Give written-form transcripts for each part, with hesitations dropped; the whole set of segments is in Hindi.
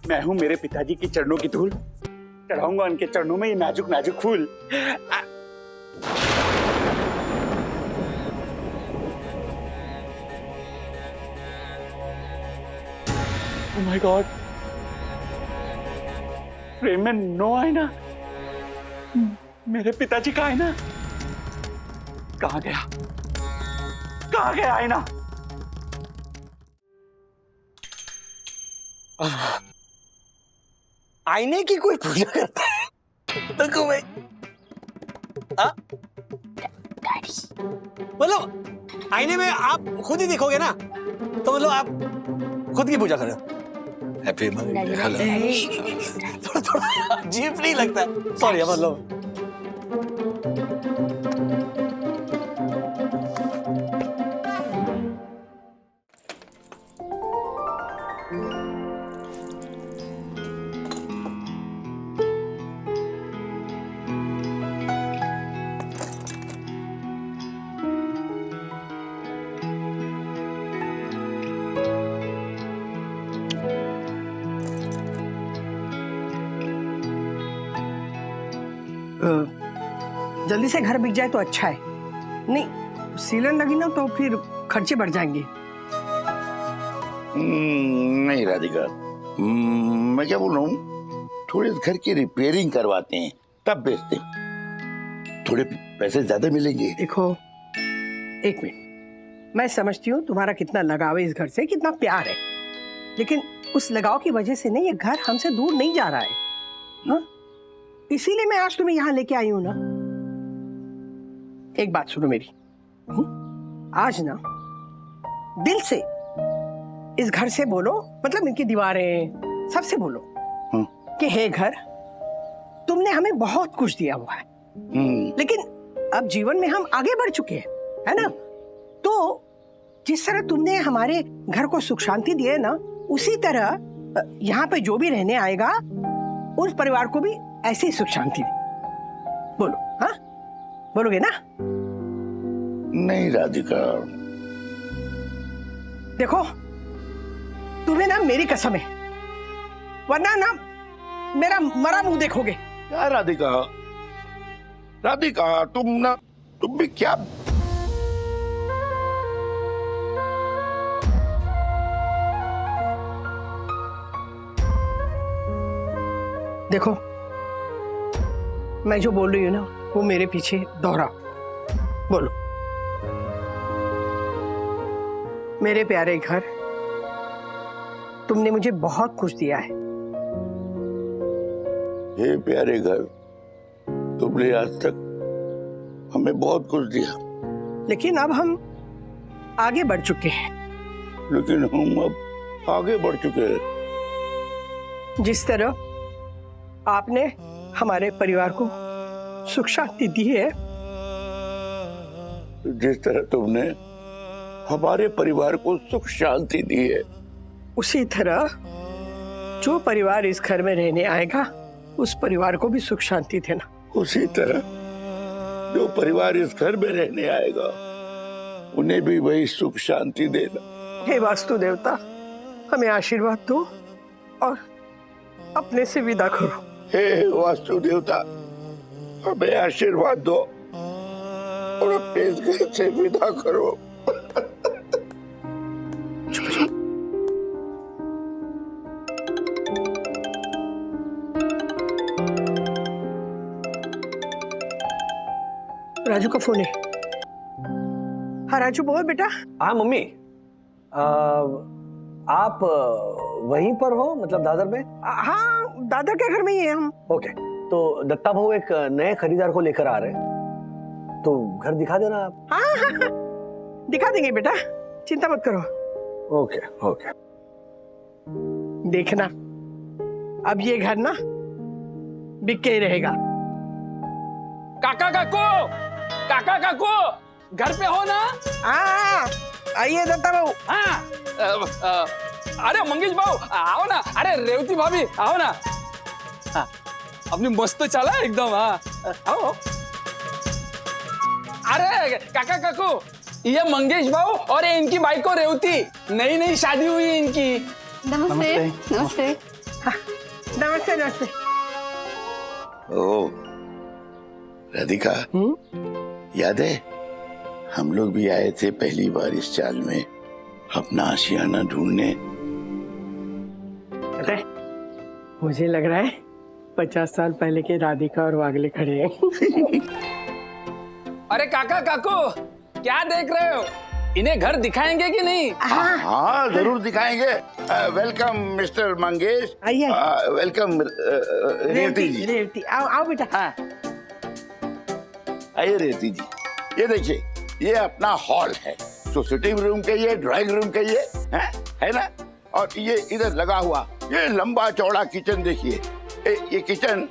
मैं हूँ मेरे पिताजी की चरणों की धूल, चढ़ाऊंगा उनके चरणों में ये नाजुक नाजुक फूल। ओह माय गॉड, फ्रेम में नो आईना, मेरे पिताजी का आईना कहाँ गया? कहाँ गया आईना? आईने की कोई पूजा करता है? देखो भाई, मतलब आईने में आप खुद ही देखोगे ना, तो मतलब आप खुद की पूजा करो। हैप्पी थोड़ा थोड़ा अजीब नहीं लगता? सॉरी मतलब जल्दी से घर बिक जाए तो अच्छा है, नहीं सीलन लगी ना तो फिर खर्चे बढ़ जाएंगे। नहीं राधिका, मैं क्या बोल रहा हूँ, थोड़े घर की रिपेयरिंग करवाते हैं तब बेचते हैं, थोड़े पैसे ज्यादा मिलेंगे। देखो एक मिनट, मैं समझती हूँ तुम्हारा कितना लगाव है इस घर से, कितना प्यार है, लेकिन उस लगाव की वजह से ना ये घर हमसे दूर नहीं जा रहा है, हाँ? इसीलिए मैं आज तुम्हें यहाँ लेके आई हूँ ना। एक बात सुनो मेरी, आज ना दिल से इस घर से बोलो, मतलब इनकी दीवारें सबसे बोलो कि हे घर, तुमने हमें बहुत कुछ दिया हुआ है, लेकिन अब जीवन में हम आगे बढ़ चुके हैं, है ना? तो जिस तरह तुमने हमारे घर को सुख शांति दी है ना, उसी तरह यहाँ पे जो भी रहने आएगा उस परिवार को भी ऐसे ही सुख शांति दे। बोलो, हाँ बोलोगे ना? नहीं राधिका, देखो तुम्हें ना मेरी कसम है, वरना ना मेरा मरा मुंह देखोगे। क्या राधिका, राधिका तुम भी क्या? देखो मैं जो बोल रही हूँ ना वो मेरे पीछे दोहरा बोलो। मेरे प्यारे घर, तुमने मुझे बहुत कुछ दिया है। हे प्यारे घर, तुमने आज तक हमें बहुत कुछ दिया, लेकिन अब हम आगे बढ़ चुके हैं। लेकिन हम अब आगे बढ़ चुके हैं। जिस तरह आपने हमारे परिवार को सुख शांति दी है, जिस तरह तुमने हमारे परिवार को सुख शांति दी है, उसी तरह जो परिवार इस घर में रहने आएगा उस परिवार को भी सुख शांति देना। उसी तरह जो परिवार इस घर में रहने आएगा उन्हें भी वही सुख शांति देना। हे वास्तु देवता, हमें आशीर्वाद दो और अपने से विदा करो। हे वास्तु देवता, हमें आशीर्वाद दो और अपने इस घर से विदा करो। राजू का फोन है। हाँ राजू बोल बेटा। हाँ मम्मी, आप वहीं पर हो, मतलब दादर में? हाँ दादर के घर में ही है हम। ओके, तो दत्ता भाऊ एक नए खरीदार को लेकर आ रहे हैं, तो घर दिखा देना आप। हाँ हाँ हाँ दिखा देंगे बेटा, चिंता मत करो। Okay okay. देखना अब ये घर ना बिक के ही रहेगा। काका काकू घर पे हो ना? हाँ आइए दत्ता बाबू। हाँ अरे मंगेश भाऊ आओ ना, अरे रेवती भाभी आओ ना। हाँ, अपनी मस्त चला एकदम। हाँ आओ। अरे काका काकू, ये मंगेश भाऊ और ये इनकी बाइक को रेवती, नई नई शादी हुई इनकी। नमस्ते। नमस्ते। नमस्ते नमस्ते। ओ राधिका, याद है हम लोग भी आए थे पहली बार इस चाल में अपना आशियाना ढूंढने। पता है, मुझे लग रहा है 50 साल पहले के राधिका और वागले खड़े हैं। अरे काका काकू क्या देख रहे हो? इन्हें घर दिखाएंगे कि नहीं? हाँ जरूर दिखाएंगे। Welcome mister Mangesh. आइए। वेलकम रेवती जी। रेवती, आओ आओ बेटा। हाँ। आइए रेवती जी, ये देखिए ये अपना हॉल है, तो सिटिंग रूम कहिए, ड्राइंग रूम कहिए, है ना। और ये इधर लगा हुआ ये लंबा चौड़ा किचन देखिए, ये किचन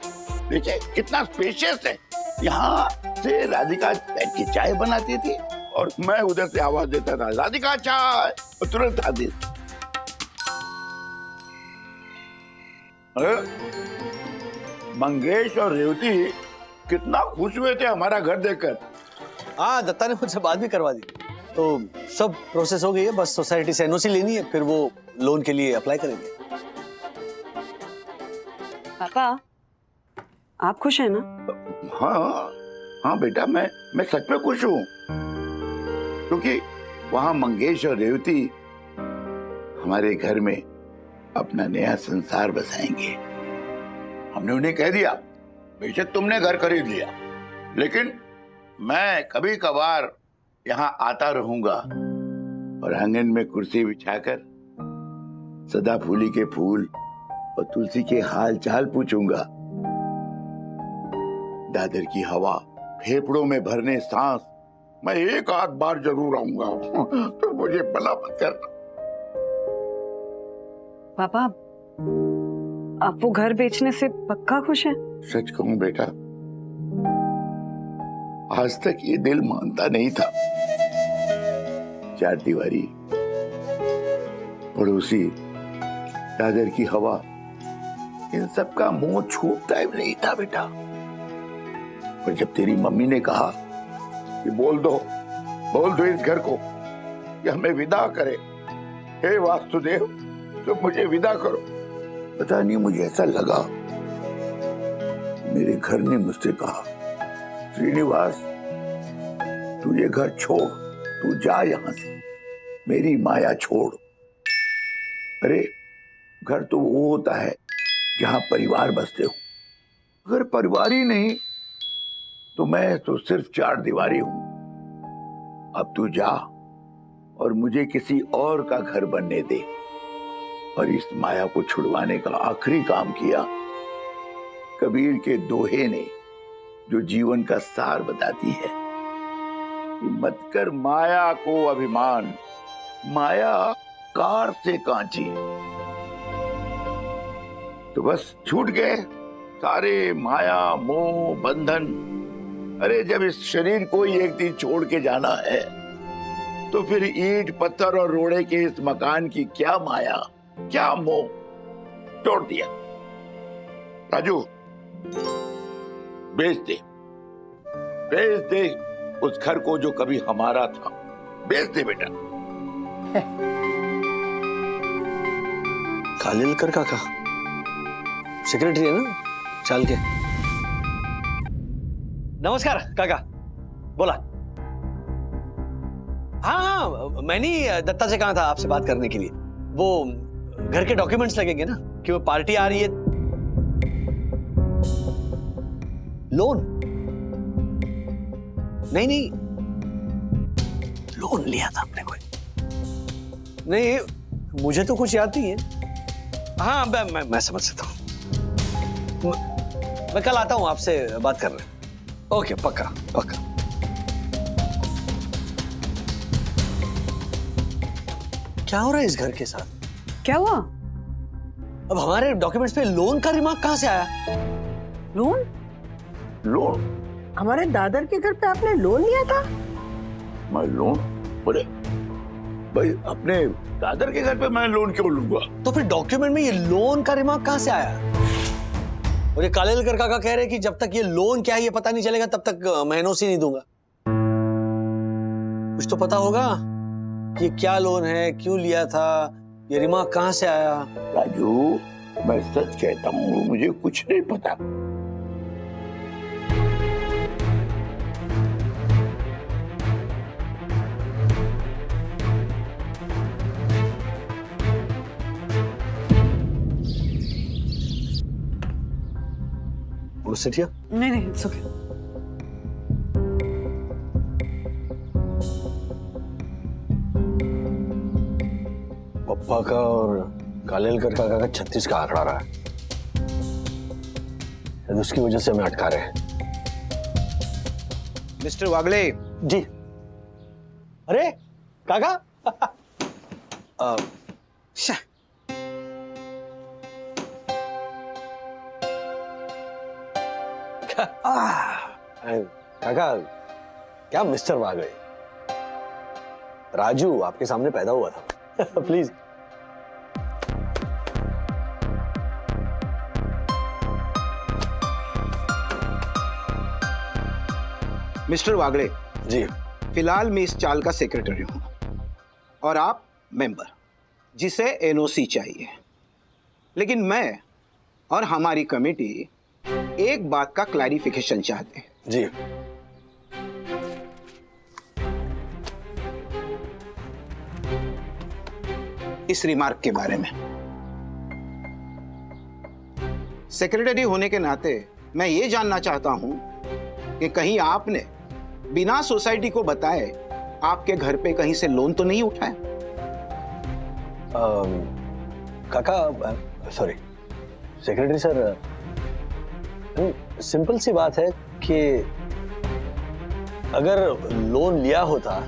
देखिए कितना स्पेशियस है। यहाँ से राधिका बैठ के चाय बनाती थी और मैं उधर से आवाज देता था, राधिका चाय, और तुरंत आती। अरे मंगेश और रेवती कितना खुश हुए थे हमारा घर देखकर। हाँ, दत्ता ने मुझसे बात भी करवा दी, तो सब प्रोसेस हो गई है, बस सोसाइटी से एनओसी लेनी है, फिर वो लोन के लिए अप्लाई करेंगे। पापा, आप खुश हैं ना? हाँ हाँ बेटा, मैं सच में खुश हूँ, क्योंकि वहां मंगेश और रेवती हमारे घर में अपना नया संसार बसाएंगे। हमने उन्हें कह दिया, बेशक तुमने घर खरीद लिया, लेकिन मैं कभी कभार यहाँ आता रहूंगा और आंगन में कुर्सी बिछाकर सदा फूली के फूल और तुलसी के हाल चाल पूछूंगा। दादर की हवा फेफड़ों में भरने सांस मैं एक आध बार जरूर आऊंगा। तो मुझे भला मत करना। पापा, आप वो घर बेचने से पक्का खुश हैं? सच कहूं बेटा, आज तक ये दिल मानता नहीं था। चार दीवारी, पड़ोसी, दादर की हवा, इन सब का मुंह छूटता ही नहीं था बेटा। पर जब तेरी मम्मी ने कहा कि बोल दो इस घर को कि हमें विदा करे, हे वासुदेव, तो मुझे विदा करो। पता नहीं मुझे ऐसा लगा, मेरे घर ने मुझसे कहा, श्रीनिवास तू ये घर छोड़, तू जा यहां से, मेरी माया छोड़। अरे घर तो वो होता है जहां परिवार बसते हो, अगर परिवार ही नहीं तो मैं तो सिर्फ चार दीवारी हूं। अब तू जा और मुझे किसी और का घर बनने दे। और इस माया को छुड़वाने का आखिरी काम किया कबीर के दोहे ने, जो जीवन का सार बताती है कि मत कर माया को अभिमान, माया कार से कांची। तो बस छूट गए सारे माया मोह बंधन। अरे जब इस शरीर को ही एक दिन छोड़ के जाना है, तो फिर ईंट पत्थर और रोड़े के इस मकान की क्या माया, क्या मोह, तोड़ दिया। राजू, बेच दे उस घर को जो कभी हमारा था, बेच दे बेटा। खालिलकर काका सेक्रेटरी है ना चाल के। नमस्कार काका, बोला। हाँ, मैंने दत्ता से कहा था आपसे बात करने के लिए। वो घर के डॉक्यूमेंट्स लगेंगे ना, कि वो पार्टी आ रही है। लोन नहीं, लोन लिया था हमने कोई। नहीं, मुझे तो कुछ याद नहीं है। हाँ, मैं समझ सकता हूँ। मैं कल आता हूँ आपसे बात करने। ओके, पक्का। क्या हो रहा है इस घर के साथ? क्या हुआ? अब हमारे डॉक्यूमेंट्स पे लोन का रिमार्क कहाँ से आया? लोन? हमारे दादर के घर पे आपने लोन लिया था? मैं लोन? बोले भाई, अपने दादर के घर पे मैं लोन क्यों लूंगा? तो फिर डॉक्यूमेंट में ये लोन का रिमार्क कहाँ से आया? और ये कालेलकर काका कह रहे हैं कि जब तक ये लोन क्या है ये पता नहीं चलेगा, तब तक मैं एनओसी नहीं दूंगा। कुछ तो पता होगा कि ये क्या लोन है, क्यों लिया था, ये रिमार्क कहाँ से आया? राजू, मैं सच कहता हूँ, मुझे कुछ नहीं पता। sit here? नहीं नहीं, it's okay. पप्पा का और कालेलकर काका का 36 का आंकड़ा रहा है। शायद उसकी वजह से हमें अटका रहे हैं। मिस्टर वागले। जी। अरे काका। काका क्या मिस्टर वागले, राजू आपके सामने पैदा हुआ था। प्लीज। मिस्टर वागले जी। फिलहाल मैं इस चाल का सेक्रेटरी हूं और आप मेंबर, जिसे एनओसी चाहिए। लेकिन मैं और हमारी कमेटी एक बात का क्लैरिफिकेशन चाहते हैं। जी। इस रिमार्क के बारे में सेक्रेटरी होने के नाते मैं ये जानना चाहता हूं कि कहीं आपने बिना सोसाइटी को बताए आपके घर पे कहीं से लोन तो नहीं उठाया? काका सॉरी सेक्रेटरी सर, सिंपल सी बात है कि अगर लोन लिया होता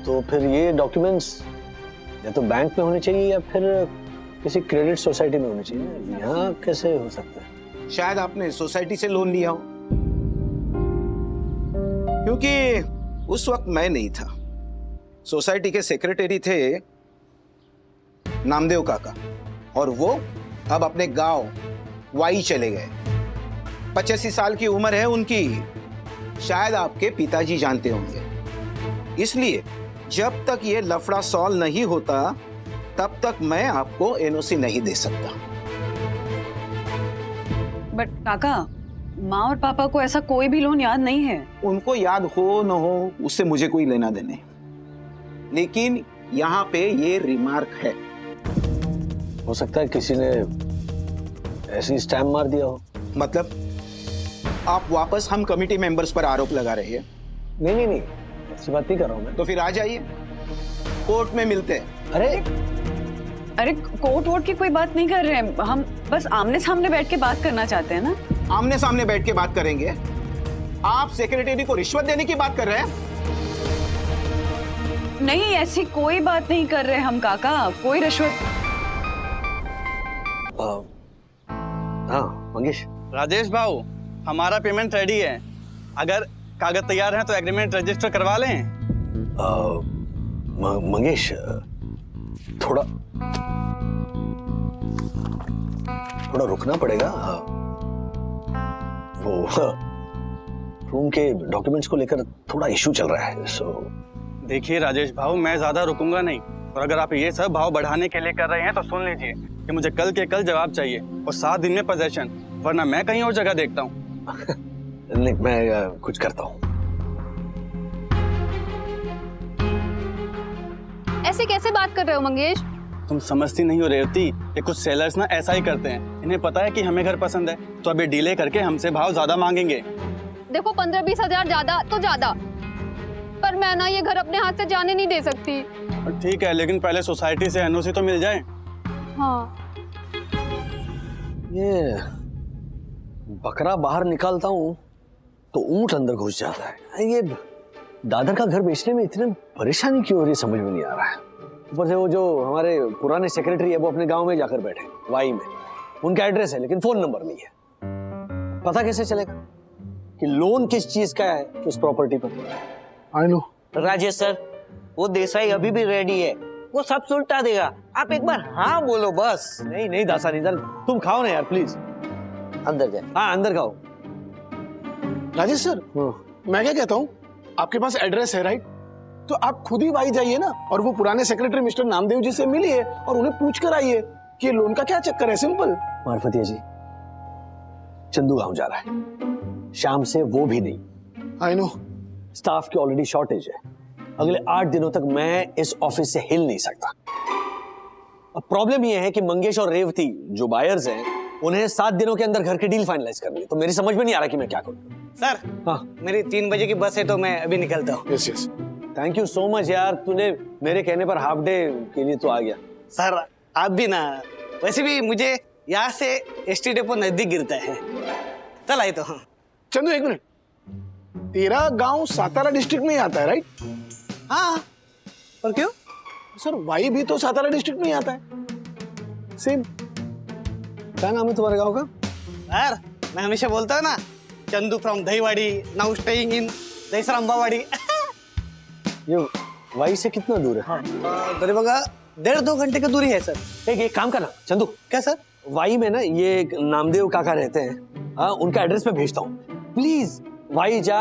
तो फिर ये डॉक्यूमेंट्स या तो बैंक में होने चाहिए या फिर किसी क्रेडिट सोसाइटी में होने चाहिए ना। यहाँ कैसे हो सकता है? शायद आपने सोसाइटी से लोन लिया हो, क्योंकि उस वक्त मैं नहीं था। सोसाइटी के सेक्रेटरी थे नामदेव काका, और वो अब अपने गांव वाई चले गए। 85 साल की उम्र है उनकी, शायद आपके पिताजी जानते होंगे। इसलिए जब तक ये लफड़ा सॉल्व नहीं होता तब तक मैं आपको एनओसी नहीं दे सकता। बट काका, माँ और पापा को ऐसा कोई भी लोन याद नहीं है। उनको याद हो न हो उससे मुझे कोई लेना देने, लेकिन यहाँ पे ये रिमार्क है। हो सकता है किसी ने ऐसी स्टैम्प मार दिया हो। मतलब आप वापस हम कमिटी मेंबर्स पर आरोप लगा रहे हैं? नहीं नहीं नहीं, ऐसी बात नहीं कर रहा हूं मैं। तो फिर आ जाइए, कोर्ट में मिलते हैं। अरे कोर्ट वोट की कोई बात नहीं कर रहे हैं हम, बस आमने सामने बैठ के बात करना चाहते हैं ना। आमने सामने बैठ के बात करेंगे? आप सेक्रेटरी को रिश्वत देने की बात कर रहे हैं? नहीं, ऐसी कोई बात नहीं कर रहे हम काका, कोई रिश्वत। हाँ मंगेश। राजेश भाऊ, हमारा पेमेंट रेडी है। अगर कागज तैयार हैं तो एग्रीमेंट रजिस्टर करवा लें। मंगेश थोड़ा रुकना पड़ेगा। वो रूम के डॉक्यूमेंट्स को लेकर थोड़ा इशू चल रहा है। सो देखिए राजेश भाऊ, मैं ज्यादा रुकूंगा नहीं, और अगर आप ये सब भाव बढ़ाने के लिए कर रहे हैं तो सुन लीजिए कि मुझे कल के कल जवाब चाहिए और 7 दिन में पोजेशन, वरना मैं कहीं और जगह देखता हूँ। नहीं, मैं कुछ करता हूँ। ऐसे कैसे बात कर रहे हो मंगेश? तुम समझती नहीं हो रेवती, ये कुछ सेलर्स ना ऐसा ही करते हैं। इन्हें पता है कि हमें घर पसंद है, तो अभी डीले करके हमसे भाव ज्यादा मांगेंगे। देखो 15-20 हजार ज्यादा तो ज्यादा, पर मैं ना ये घर अपने हाथ से जाने नहीं दे सकती। ठीक है, लेकिन पहले सोसाइटी से एनओसी तो मिल जाए। हाँ। ये बकरा बाहर निकालता हूँ तो ऊंट अंदर घुस जाता है। ये दादर का घर बेचने में इतनी परेशानी क्यों हो रही समझ में नहीं आ रहा है। ऊपर से वो जो हमारे पुराने सेक्रेटरी है वो अपने गांव में जाकर बैठे, वाई में। उनका एड्रेस है लेकिन फोन नंबर नहीं है। पता कैसे चलेगा कि लोन किस चीज का है उस प्रॉपर्टी पर? आई नो राजेश सर, वो देसाई अभी भी रेडी है, वो सब सुलटा देगा। आप एक बार हाँ बोलो बस। नहीं नहीं दासानीधर, तुम खाओ ना यार प्लीज। अंदर जाए। हाँ अंदर खाओ। राजेश सर, मैं क्या कहता हूँ, आपके पास एड्रेस है राइट, तो आप खुद ही वाई जाइए ना और वो पुराने सेक्रेटरी मिस्टर नामदेव जी से मिलिए और उन्हें पूछ कर आइए ये लोन का क्या चक्कर है? सिंपल। मार्फतिया जी, चंदू गांव जा रहा है, शाम से वो भी नहीं। I know. स्टाफ की ऑलरेडी शॉर्टेज है। अगले 8 दिनों तक मैं इस ऑफिस से हिल नहीं सकता। अब प्रॉब्लम यह है कि मंगेश और रेवती जो बायर्स हैं, उन्हें 7 दिनों के अंदर घर की डील फाइनलाइज करनी है। तो मेरी समझ में नहीं आ रहा कि मैं क्या करूं। सर, हाँ, मेरी 3 बजे की बस है तो मैं अभी निकलता हूँ। Yes yes. Thank you so much यार, तूने मेरे कहने पर हाफ डे के लिए तो आ गया। सर आप भी ना, वैसे भी मुझे यहाँ से एसटी डेपो नजदीक गिरता है। चल आए तो। हाँ चंदू, एक मिनट, तेरा गांव सातारा डिस्ट्रिक्ट में ही आता है, राइट? हाँ, और क्यों? सर वाई भी तो सातारा डिस्ट्रिक्ट में ही आता है, सेम। क्या नाम है तुम्हारे गांव का? सर मैं हमेशा बोलता हूँ ना, Chandu from Dahiwadi, now staying in Dahisar Ambawadi. ये वाई से कितना दूर है? मेरे बगा 1.5-2 घंटे की दूरी है सर। एक काम करना चंदू। क्या सर? वाई में ना ये एक नामदेव काका रहते हैं, हाँ, उनका एड्रेस मैं भेजता हूँ। प्लीज वाई जा,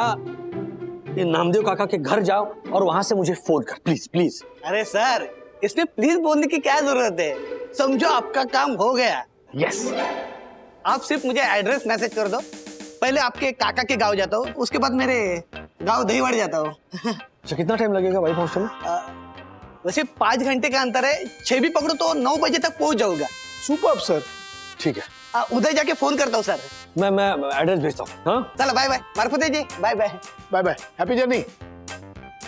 ये नामदेव काका के घर जाओ और वहां से मुझे फोन कर, प्लीज प्लीज। अरे सर, इसमें प्लीज बोलने की क्या जरूरत है? समझो आपका काम हो गया। यस। आप सिर्फ मुझे एड्रेस मैसेज कर दो। पहले आपके काका के गांव जाता हूँ, उसके बाद मेरे गांव दहीवाड़ी जाता हूँ। अच्छा, कितना टाइम लगेगा भाई पहुंचने में? वैसे 5 घंटे का अंतर है, 6 भी पकड़ो तो 9 बजे तक पहुंच जाऊंगा। Superb sir. ठीक है, उधर जाके फोन करता हूँ सर। मैं एड्रेस भेजता हूँ। हाँ चलो बाय बाय मार्फते जी, bye bye. Bye bye, happy journey.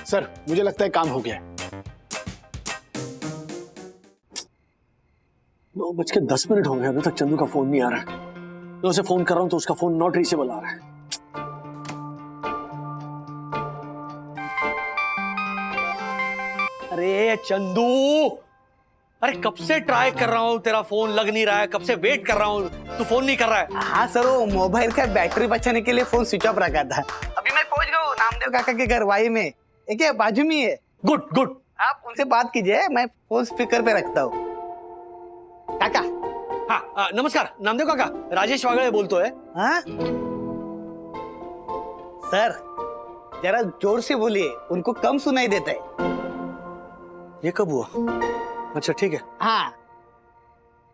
Sir मुझे लगता है काम हो गया है। 9:10 हो गए, अभी तक चंदू का फोन नहीं आ रहा है। मैं उसे फोन कर रहा हूँ तो उसका फोन नॉट रीचेबल आ रहा है। अरे चंदू, अरे कब से ट्राई कर रहा हूँ, तेरा फोन लग नहीं रहा है, कब से वेट कर रहा हूँ, तू फोन नहीं कर रहा है। हाँ सर, वो मोबाइल का बैटरी बचाने के लिए फोन स्विच ऑफ रखा था। अभी मैं पहुंच गया हूँ नामदेव काका के घर वाई में, एक है बाजू में है। गुड गुड, आप उनसे बात कीजिए, मैं फोन स्पीकर पे रखता हूँ। काका। हाँ नमस्कार नामदेव काका, राजेश वागड़े बोलतो है। हाँ सर, जरा जोर से बोलिए, उनको कम सुनाई देता है। ये कब हुआ? अच्छा ठीक है। हाँ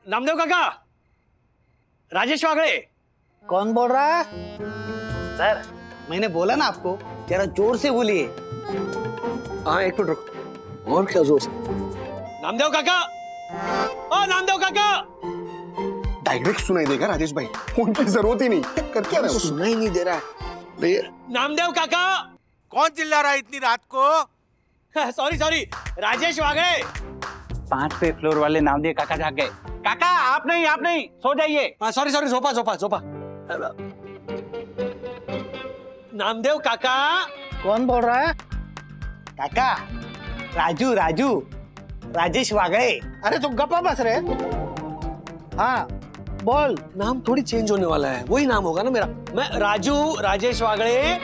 नामदेव काका, राजेश वागड़े। कौन बोल रहा है? सर मैंने बोला ना आपको, जरा जोर से बोलिए। हाँ एक मिनट रुको, और क्या जोर से? नामदेव काका, ओ नामदेव काका। डायरेक्ट सुनाई देगा राजेश भाई, फोन की जरूरत ही नहीं। कर क्या रहे हो? सुनाई ही नहीं दे रहा है। नामदेव काका। कौन चिल्ला रहा है इतनी रात को? Sorry sorry, Rajesh Wagde. 5वें फ्लोर वाले नामदेव काका जाग गए। काका आप नहीं, सो जाइए। Sorry sorry, जोपा। नामदेव काका। कौन बोल रहा है? काका, राजू राजेश वागड़े। अरे तुम गप्पा बस रहे। हाँ बोल। नाम थोड़ी चेंज होने वाला है, वही नाम होगा ना मेरा। मैं राजेश वागड़े,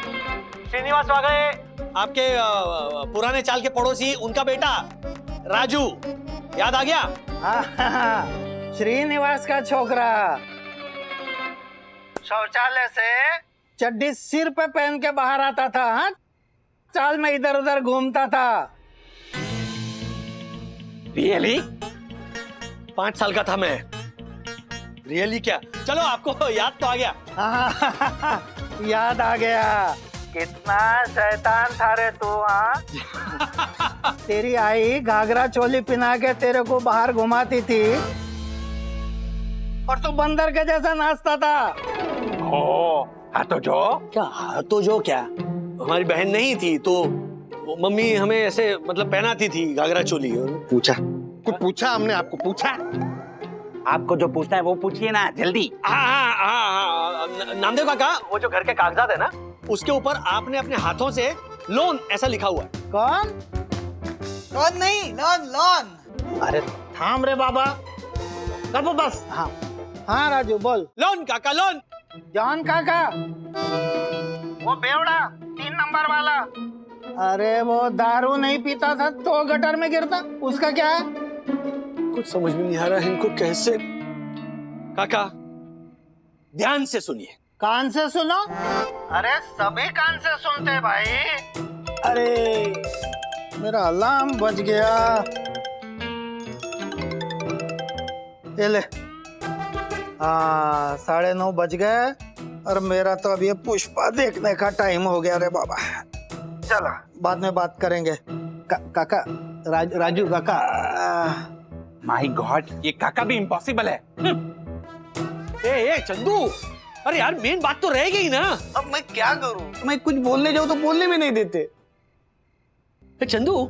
श्रीनिवास वागड़े, आपके पुराने चाल के पड़ोसी, उनका बेटा राजू, याद आ गया? हाँ, श्रीनिवास का छोकरा। शौचालय से चड्डी सिर पे पहन के बाहर आता था। हाँ, चाल में इधर उधर घूमता था। रियली? 5 साल का था मैं। रियली क्या? चलो आपको याद तो आ गया। याद आ गया। कितना शैतान था रे तू। हाँ तेरी आई घाघरा चोली पिना के तेरे को बाहर घुमाती थी और तू बंदर के जैसा नाचता था। हाथों जो क्या? हमारी बहन नहीं थी तो मम्मी हमें ऐसे मतलब पहनाती थी घाघरा चोली। पूछा कुछ? पूछा हमने आपको? पूछा? आपको जो पूछना है वो पूछिए ना जल्दी। हाँ, नामदेव काका, वो जो घर के कागजात है ना, उसके ऊपर आपने अपने हाथों से लोन ऐसा लिखा हुआ है। कौन नहीं, लोन। अरे थाम रे बाबा, कर बस। हाँ राजू बोल। लोन काका, लोन। जॉन काका, वो बेवड़ा 3 नंबर वाला। अरे वो दारू नहीं पीता था तो गटर में गिरता, उसका क्या है? कुछ समझ में नहीं आ रहा है इनको कैसे। काका ध्यान से सुनिए। कान से सुनो। अरे सभी कान से सुनते भाई। अरे मेरा अलार्म बज गया। ये ले। 9:30 बज गए और मेरा तो अब ये पुष्पा देखने का टाइम हो गया रे बाबा। चलो बाद में बात करेंगे। काका राजू काका। माय गॉड, ये काका भी इम्पॉसिबल है। ए चंदू, अरे यार मेन बात तो रह गई ना। अब मैं क्या करूं? मैं कुछ बोलने जाऊं तो बोलने भी नहीं देते। ए चंदू,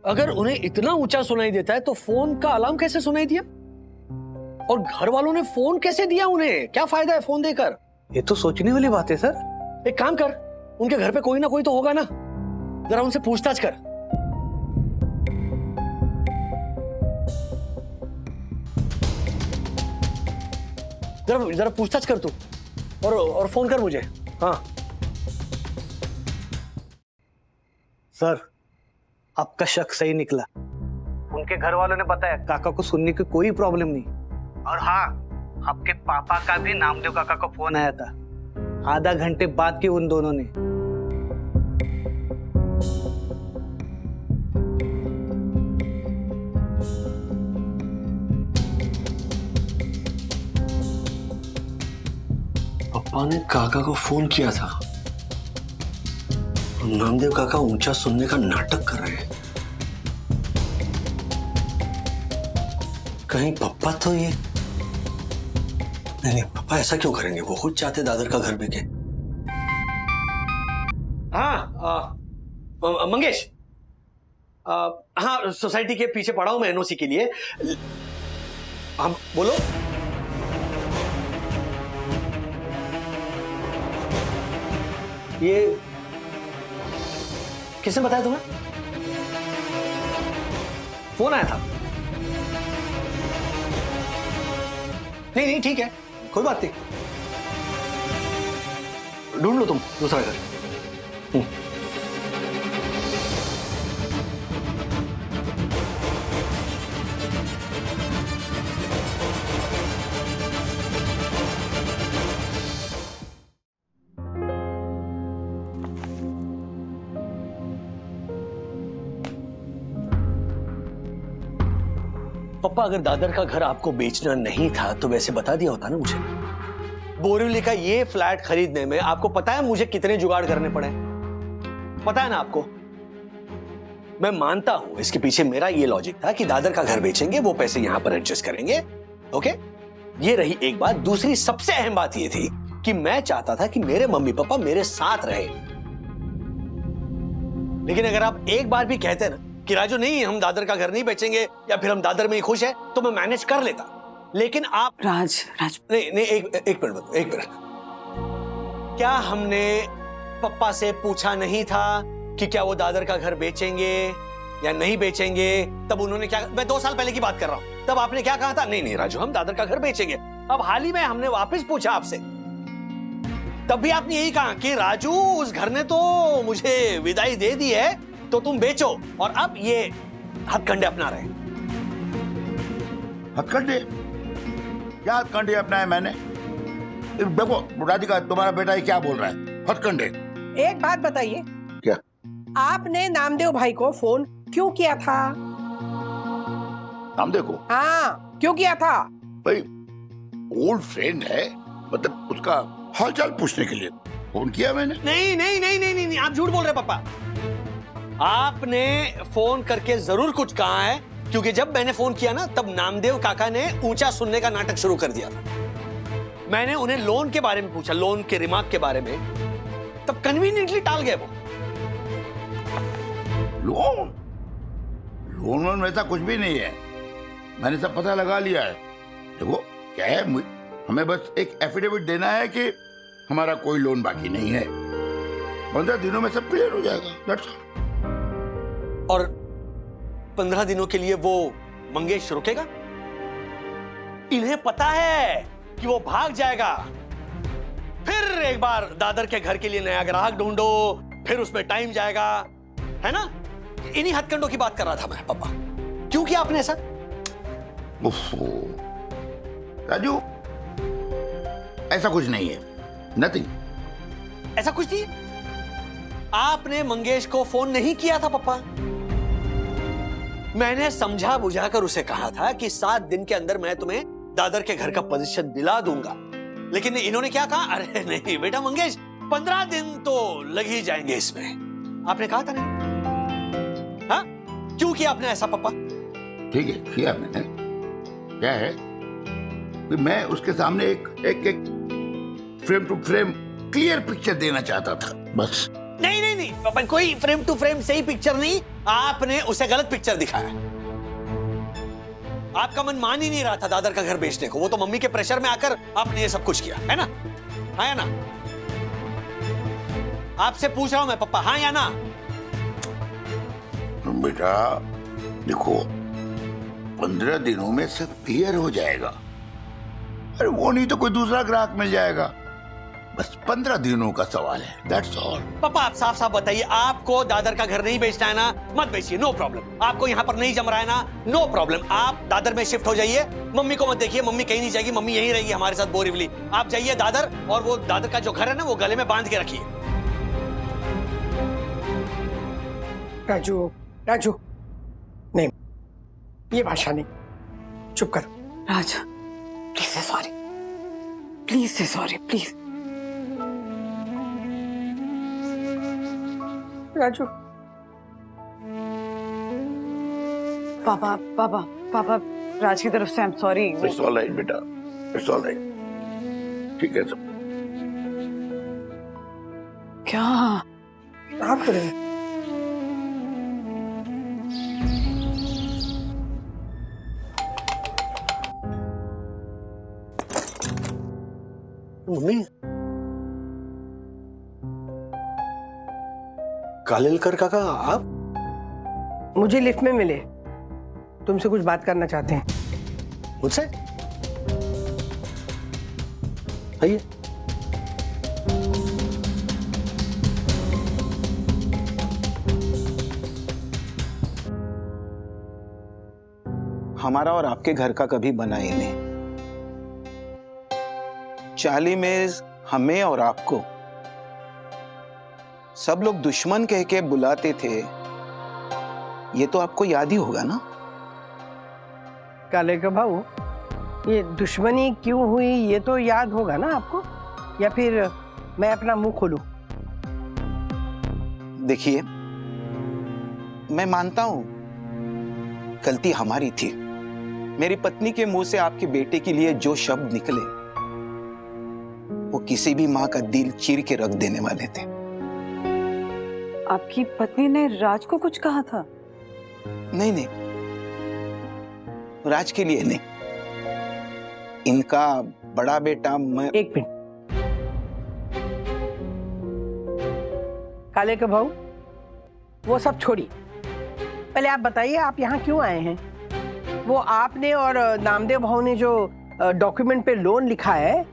अगर उन्हें इतना ऊंचा सुनाई देता है तो फोन का अलार्म कैसे सुनाई दिया? और घर वालों ने फोन कैसे दिया उन्हें? क्या फायदा है फोन देकर? ये तो सोचने वाली बात है सर। एक काम कर, उनके घर पे कोई ना कोई तो होगा ना, जरा उनसे पूछताछ कर। जरा पूछताछ कर तू, और फोन कर मुझे। हाँ सर, आपका शक सही निकला। उनके घर वालों ने बताया काका को सुनने की कोई प्रॉब्लम नहीं। और हाँ, आपके पापा का भी नामदेव काका को फोन आया था आधा घंटे बाद की उन दोनों ने। पापा ने काका को फोन किया था। नामदेव काका ऊंचा सुनने का नाटक कर रहे हैं। कहीं पापा तो ये नहीं, पापा ऐसा क्यों करेंगे? वो खुद चाहते दादर का घर बिके। हाँ मंगेश, हाँ सोसाइटी के पीछे पड़ा हूं मैं एनओसी के लिए। हम बोलो। ये किसने बताया तुम्हें? फोन आया था? नहीं ठीक है, कोई बात नहीं, ढूंढ लो तुम दूसरा घर। पापा, अगर दादर का घर आपको बेचना नहीं था तो वैसे बता दिया होता ना मुझे। बोरिवली का ये फ्लैट खरीदने में आपको पता है मुझे कितने जुगाड़ करने पड़े? पता है ना आपको। मैं मानता हूं इसके पीछे मेरा ये लॉजिक था कि दादर का घर बेचेंगे, वो पैसे यहां पर एडजस्ट करेंगे। ओके, ये रही एक बात। दूसरी सबसे अहम बात ये थी कि मैं चाहता था कि मेरे मम्मी पापा मेरे साथ रहे। लेकिन अगर आप एक बार भी कहते ना कि राजू नहीं, हम दादर का घर नहीं बेचेंगे या फिर हम दादर में ही खुश है, तो मैं मैनेज कर लेता। लेकिन आप राज नहीं, एक मिनट। क्या हमने पप्पा से पूछा नहीं था कि क्या वो दादर का घर बेचेंगे या नहीं बेचेंगे? तब उन्होंने क्या, मैं 2 साल पहले की बात कर रहा हूं, तब आपने क्या कहा था? नहीं राजू, हम दादर का घर बेचेंगे। अब हाल ही में हमने वापस पूछा आपसे, तब भी आपने यही कहा कि राजू उस घर ने तो मुझे विदाई दे दी है, तो तुम बेचो। और अब ये हथकंडे अपना रहे। हथकंडे? क्या हथकंडे अपनाए मैंने? देखो राधिका, तुम्हारा बेटा ये क्या बोल रहा है? हथकंडे? एक बात बताइए, क्या आपने नामदेव भाई को फोन क्यों किया था? नामदेव को? हाँ, क्यों किया था? भाई ओल्ड फ्रेंड है, मतलब उसका हालचाल पूछने के लिए फोन किया मैंने। नहीं, आप झूठ बोल रहे पापा। आपने फोन करके जरूर कुछ कहा है, क्योंकि जब मैंने फोन किया ना, तब नामदेव काका ने ऊंचा सुनने का नाटक शुरू कर दिया था। मैंने उन्हें लोन के बारे में पूछा, लोन के रिमार्क के बारे में, तब कन्वीनियंटली टाल गए वो। लोन वैसा कुछ भी नहीं है, मैंने सब पता लगा लिया है। देखो क्या है, हमें बस एक एफिडेविट देना है कि हमारा कोई लोन बाकी नहीं है। 15 दिनों में सब क्लियर हो जाएगा। That's all। और 15 दिनों के लिए वो मंगेश रुकेगा? इन्हें पता है कि वो भाग जाएगा। फिर एक बार दादर के घर के लिए नया ग्राहक ढूंढो, फिर उसमें टाइम जाएगा, है ना? इन्हीं हथकंडों की बात कर रहा था मैं पापा। क्यों किया आपने ऐसा? राजू, ऐसा कुछ नहीं है, नथिंग। ऐसा कुछ नहीं? आपने मंगेश को फोन नहीं किया था पापा? मैंने समझा बुझा कर उसे कहा था कि 7 दिन के अंदर मैं तुम्हें दादर के घर का पोजीशन दिला दूंगा, लेकिन इन्होंने क्या कहा, अरे नहीं बेटा मंगेश, 15 दिन तो लग ही जाएंगे इसमें। आपने कहा था नहीं? हाँ, क्यों किया आपने ऐसा पापा? ठीक है, किया मैंने। क्या है कि मैं उसके सामने एक frame to frame clear picture देना चाहता था, बस। नहीं नहीं नहीं पापा, कोई फ्रेम टू फ्रेम सही पिक्चर नहीं, आपने उसे गलत पिक्चर दिखाया। आपका मन मान ही नहीं रहा था दादर का घर बेचने को, वो तो मम्मी के प्रेशर में आकर आपने ये सब कुछ किया, है ना? हाँ या ना? आपसे पूछ रहा हूं मैं पापा, हाँ या ना? बेटा देखो, 15 दिनों में सब क्लियर हो जाएगा। अरे वो नहीं तो कोई दूसरा ग्राहक मिल जाएगा, बस 15 दिनों का सवाल है, दैट्स ऑल। पापा आप साफ साफ बताइए, आपको दादर का घर नहीं बेचना है ना, मत बेचिए, नो प्रॉब्लम। आपको यहाँ पर नहीं जम रहा है ना, नो प्रॉब्लम, आप दादर में शिफ्ट हो जाइए। मम्मी को मत देखिए, मम्मी कहीं नहीं जाएगी, मम्मी यहीं रहेगी हमारे साथ बोरीवली। आप जाइए दादर, और वो दादर का जो घर है ना, वो गले में बांध के रखिए। राजू, राजू, नहीं, ये भाषा नहीं, चुप कर। राज, प्लीज से सॉरी, प्लीज से सॉरी, प्लीज। राजू, पापा पापा पापा, राज की तरफ से I am sorry. It's all right बेटा, इट्स ऑल राइट, ठीक है सब। क्या आप करें? मम्मी, कालेलकर काका आप? मुझे लिफ्ट में मिले, तुमसे कुछ बात करना चाहते हैं। मुझसे? आइए। हमारा और आपके घर का कभी बना ही नहीं। चाली में हमें और आपको सब लोग दुश्मन कह के बुलाते थे, ये तो आपको याद ही होगा ना? काले का भाऊ, ये दुश्मनी क्यों हुई ये तो याद होगा ना आपको, या फिर मैं अपना मुंह खोलूं? देखिए, मैं मानता हूं गलती हमारी थी। मेरी पत्नी के मुंह से आपके बेटे के लिए जो शब्द निकले, वो किसी भी मां का दिल चीर के रख देने वाले थे। आपकी पत्नी ने राज को कुछ कहा था? नहीं नहीं, राज के लिए नहीं, इनका बड़ा बेटा मैं। एक मिनट काले का भाऊ, वो सब छोड़ी, पहले आप बताइए आप यहाँ क्यों आए हैं? वो आपने और नामदेव भाऊ ने जो डॉक्यूमेंट पे लोन लिखा है,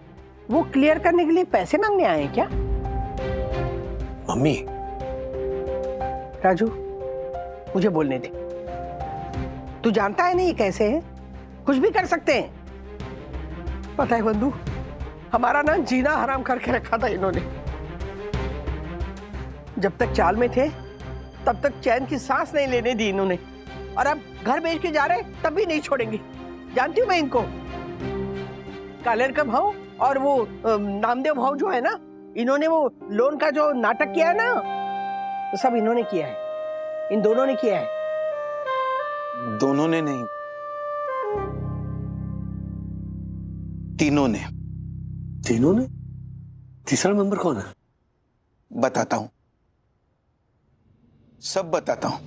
वो क्लियर करने के लिए पैसे मांगने आए हैं क्या? मम्मी। राजू, मुझे बोलने दे। तू जानता है ना ये कैसे है, कुछ भी कर सकते हैं। पता है बंधु, हमारा ना जीना हराम करके रखा था इन्होंने। जब तक चाल में थे तब तक चैन की सांस नहीं लेने दी इन्होंने, और अब घर बेच के जा रहे तब भी नहीं छोड़ेंगे। जानती हूँ मैं इनको। कालेर का भाव और वो नामदेव भाव जो है ना, इन्होंने वो लोन का जो नाटक किया है ना, तो सब इन्होंने किया है, इन दोनों ने किया है। दोनों ने नहीं, तीनों ने। तीनों ने? तीसरा मेंबर कौन है? बताता हूं, सब बताता हूं।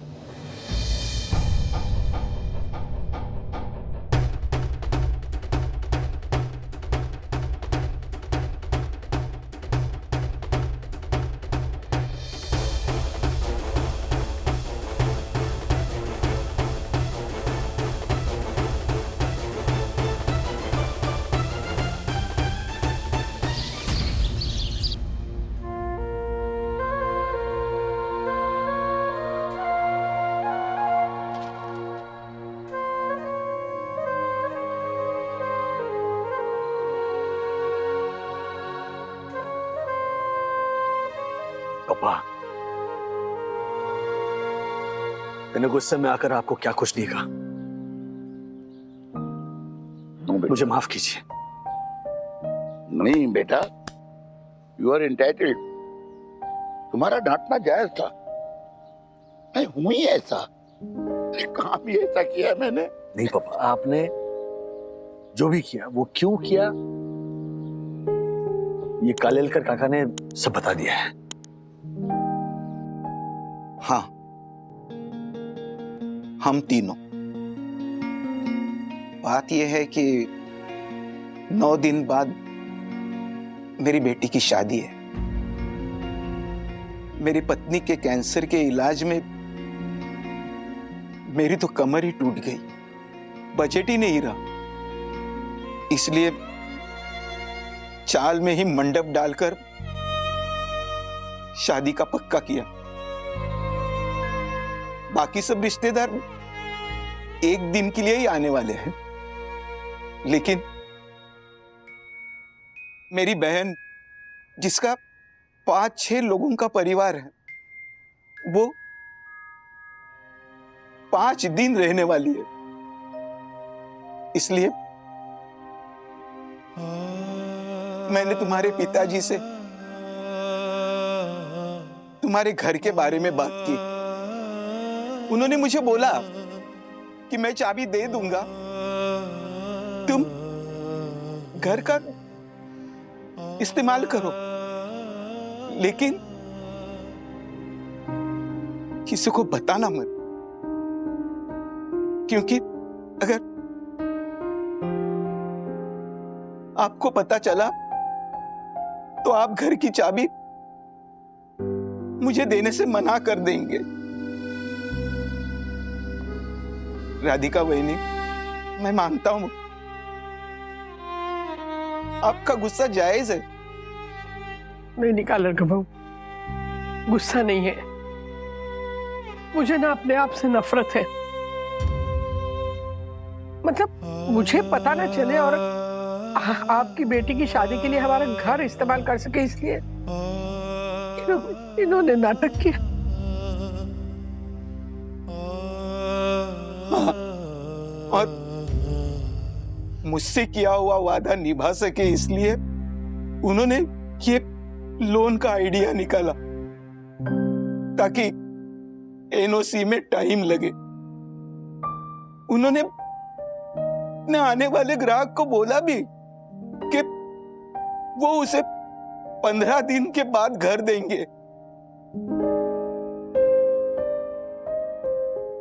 पापा, मैंने गुस्से में आकर आपको क्या कुछ नहीं कहा। मुझे माफ कीजिए। नहीं बेटा, यू आर इंटाइटल्ड। तुम्हारा डांटना जायज था। मैं हूं ही ऐसा। अरे कहाँ भी ऐसा किया मैंने? नहीं पापा, आपने जो भी किया वो क्यों किया ये कालेलकर काका ने सब बता दिया है। हाँ, हम तीनों। बात यह है कि 9 दिन बाद मेरी बेटी की शादी है। मेरी पत्नी के कैंसर के इलाज में मेरी तो कमर ही टूट गई, बजट ही नहीं रहा। इसलिए चाल में ही मंडप डालकर शादी का पक्का किया। बाकी सब रिश्तेदार 1 दिन के लिए ही आने वाले हैं, लेकिन मेरी बहन जिसका 5-6 लोगों का परिवार है, वो 5 दिन रहने वाली है। इसलिए मैंने तुम्हारे पिताजी से तुम्हारे घर के बारे में बात की। उन्होंने मुझे बोला कि मैं चाबी दे दूंगा, तुम घर का इस्तेमाल करो, लेकिन किसी को बताना मत, क्योंकि अगर आपको पता चला तो आप घर की चाबी मुझे देने से मना कर देंगे। राधिका बहनी, मैं मानता हूं आपका गुस्सा जायज है। नहीं निकाल बहू, गुस्सा नहीं है, मुझे ना अपने आप से नफरत है। मतलब मुझे पता ना चले और आपकी बेटी की शादी के लिए हमारा घर इस्तेमाल कर सके, इसलिए इन्होंने नाटक किया। और मुझसे किया हुआ वादा निभा सके इसलिए उन्होंने ये लोन का आइडिया निकाला ताकि एनओसी में टाइम लगे। उन्होंने अपने आने वाले ग्राहक को बोला भी कि वो उसे 15 दिन के बाद घर देंगे।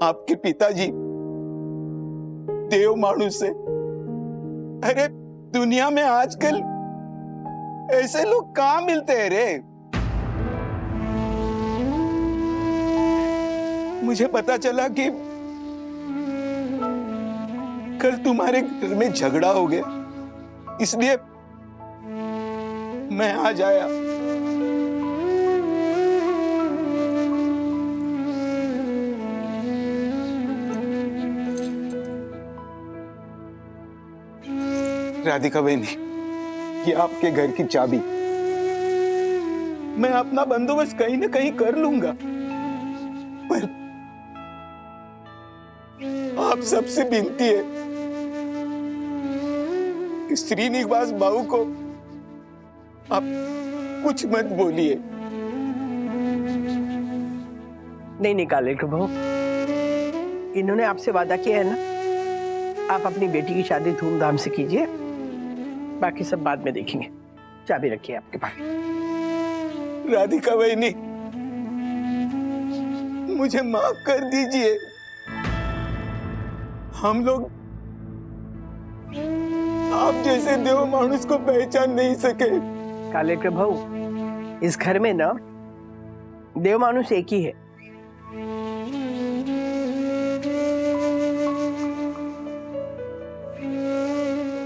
आपके पिताजी देव मानुस से, अरे दुनिया में आजकल ऐसे लोग कहां मिलते हैं रे। मुझे पता चला कि कल तुम्हारे घर में झगड़ा हो गया, इसलिए मैं आज आया। राधिका बहनी, ये आपके घर की चाबी। मैं अपना बंदोबस्त कहीं ना कहीं कर लूंगा, पर आप सबसे विनती है कि श्रीनिवास बाबू को आप कुछ मत बोलिए। नहीं निकाले बहू, इन्होंने आपसे वादा किया है ना, आप अपनी बेटी की शादी धूमधाम से कीजिए, बाकी सब बाद में देखेंगे। चाबी रखिए आपके पास। राधिका बहनी, मुझे माफ कर दीजिए। हम लोग आप जैसे देव मानुस को पहचान नहीं सके। काले प्रभु, इस घर में ना देव मानुस एक ही है।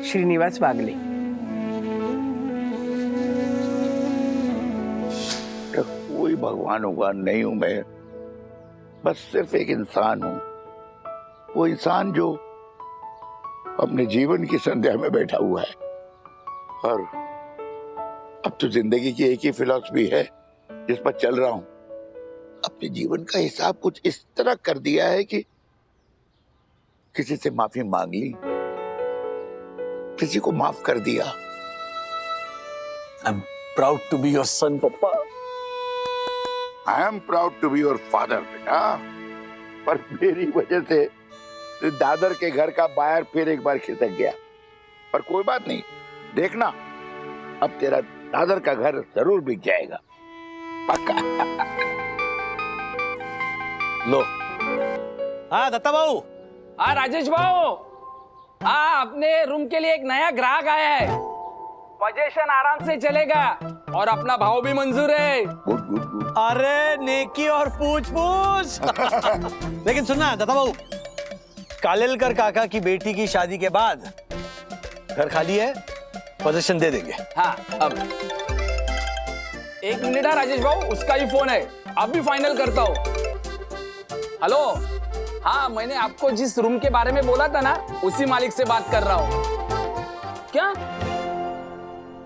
श्रीनिवास वागले। कोई भगवान भगवान नहीं हूं मैं, बस सिर्फ एक इंसान हूं। वो इंसान जो अपने जीवन की संध्या में बैठा हुआ है, और अब तो जिंदगी की एक ही फिलॉसफी है जिस पर चल रहा हूं। अपने जीवन का हिसाब कुछ इस तरह कर दिया है कि किसी से माफी मांग ली, किसी को माफ कर दिया। I'm proud to be your son, पापा। I am proud to be your father, बेटा। पर मेरी वजह से दादर के घर का बायर फिर एक बार खिसक गया। पर कोई बात नहीं, देखना अब तेरा दादर का घर जरूर बिक जाएगा, पक्का। लो। हाँ दत्ता बाबू। हाँ राजेश भाऊ, हाँ अपने रूम के लिए एक नया ग्राहक आया है। पोजीशन आराम से चलेगा और अपना भाव भी मंजूर है। Good good good. अरे नेकी और पूछ पूछ। लेकिन सुनना दत्ता बाबू, कालेलकर काका की बेटी की शादी के बाद घर खाली है, पोजीशन दे देंगे। हाँ अब एक मिनट है राजेश भाऊ, उसका ही फोन है, अब भी फाइनल करता हूँ। हेलो, हाँ मैंने आपको जिस रूम के बारे में बोला था ना, उसी मालिक से बात कर रहा हूँ। क्या?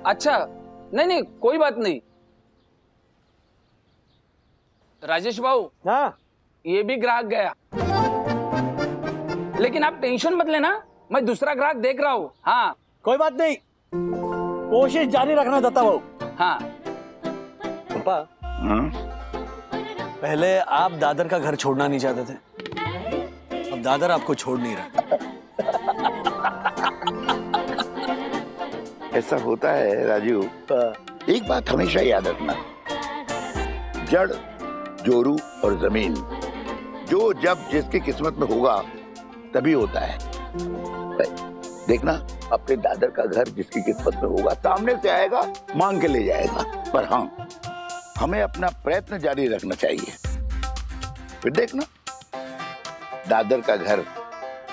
अच्छा, नहीं कोई बात नहीं। राजेश भाऊ, हाँ ये भी ग्राहक गया, लेकिन आप टेंशन मत लेना, मैं दूसरा ग्राहक देख रहा हूँ। हाँ कोई बात नहीं, कोशिश जारी रखना दत्ता बाबू। हाँ पापा, पहले आप दादर का घर छोड़ना नहीं चाहते थे, अब दादर आपको छोड़ नहीं रहा। ऐसा होता है राजू। एक बात हमेशा याद रखना, जड़, जोरू और जमीन, जो जब जिसकी किस्मत में होगा तभी होता है। देखना अपने दादर का घर जिसकी किस्मत में होगा सामने से आएगा, मांग के ले जाएगा। पर हाँ, हमें अपना प्रयत्न जारी रखना चाहिए। फिर देखना दादर का घर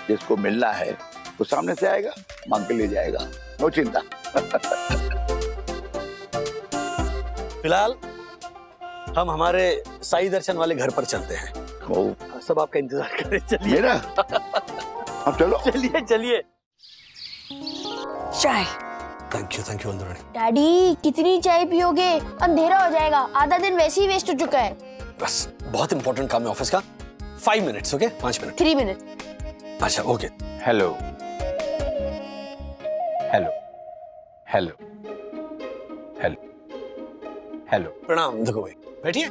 जिसको मिलना है वो सामने से आएगा, मांग के ले जाएगा, नो चिंता। फिलहाल हम हमारे साई दर्शन वाले घर पर चलते हैं। सब आपका इंतजार कर रहे हैं। चलिए मेरा अब चलो। चलिए चलिए। चाय। Thank you अंदरानी। डैडी कितनी चाय पियोगे? अंधेरा हो जाएगा, आधा दिन वैसे ही वेस्ट हो चुका है। बस बहुत इंपॉर्टेंट काम है ऑफिस का। 5 मिनट्स, ओके? 5 मिनट। 3 मिनट। अच्छा okay. Hello hello hello hello hello. प्रणाम देखो भाई, बैठिए।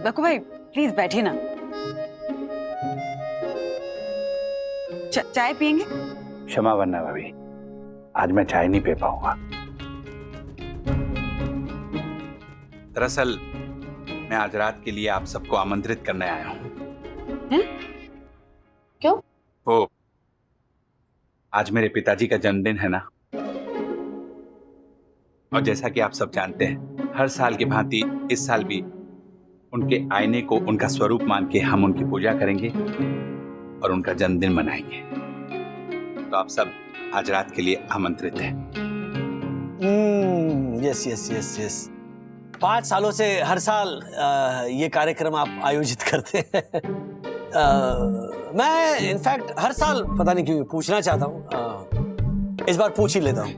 बकू भाई प्लीज बैठिए ना। चाय पियेंगे? क्षमा वरना भाभी, आज मैं चाय नहीं पी पाऊंगा। दरअसल मैं आज रात के लिए आप सबको आमंत्रित करने आया हूं। क्यों? वो आज मेरे पिताजी का जन्मदिन है ना, और जैसा कि आप सब जानते हैं, हर साल की भांति इस साल भी उनके आईने को उनका स्वरूप मान के हम उनकी पूजा करेंगे और उनका जन्मदिन मनाएंगे। तो आप सब आज रात के लिए आमंत्रित हैं। Yes yes yes yes. 5 सालों से हर साल ये कार्यक्रम आप आयोजित करते हैं। मैं इनफैक्ट हर साल पता नहीं क्यों पूछना चाहता हूँ, इस बार पूछ ही लेता हूँ।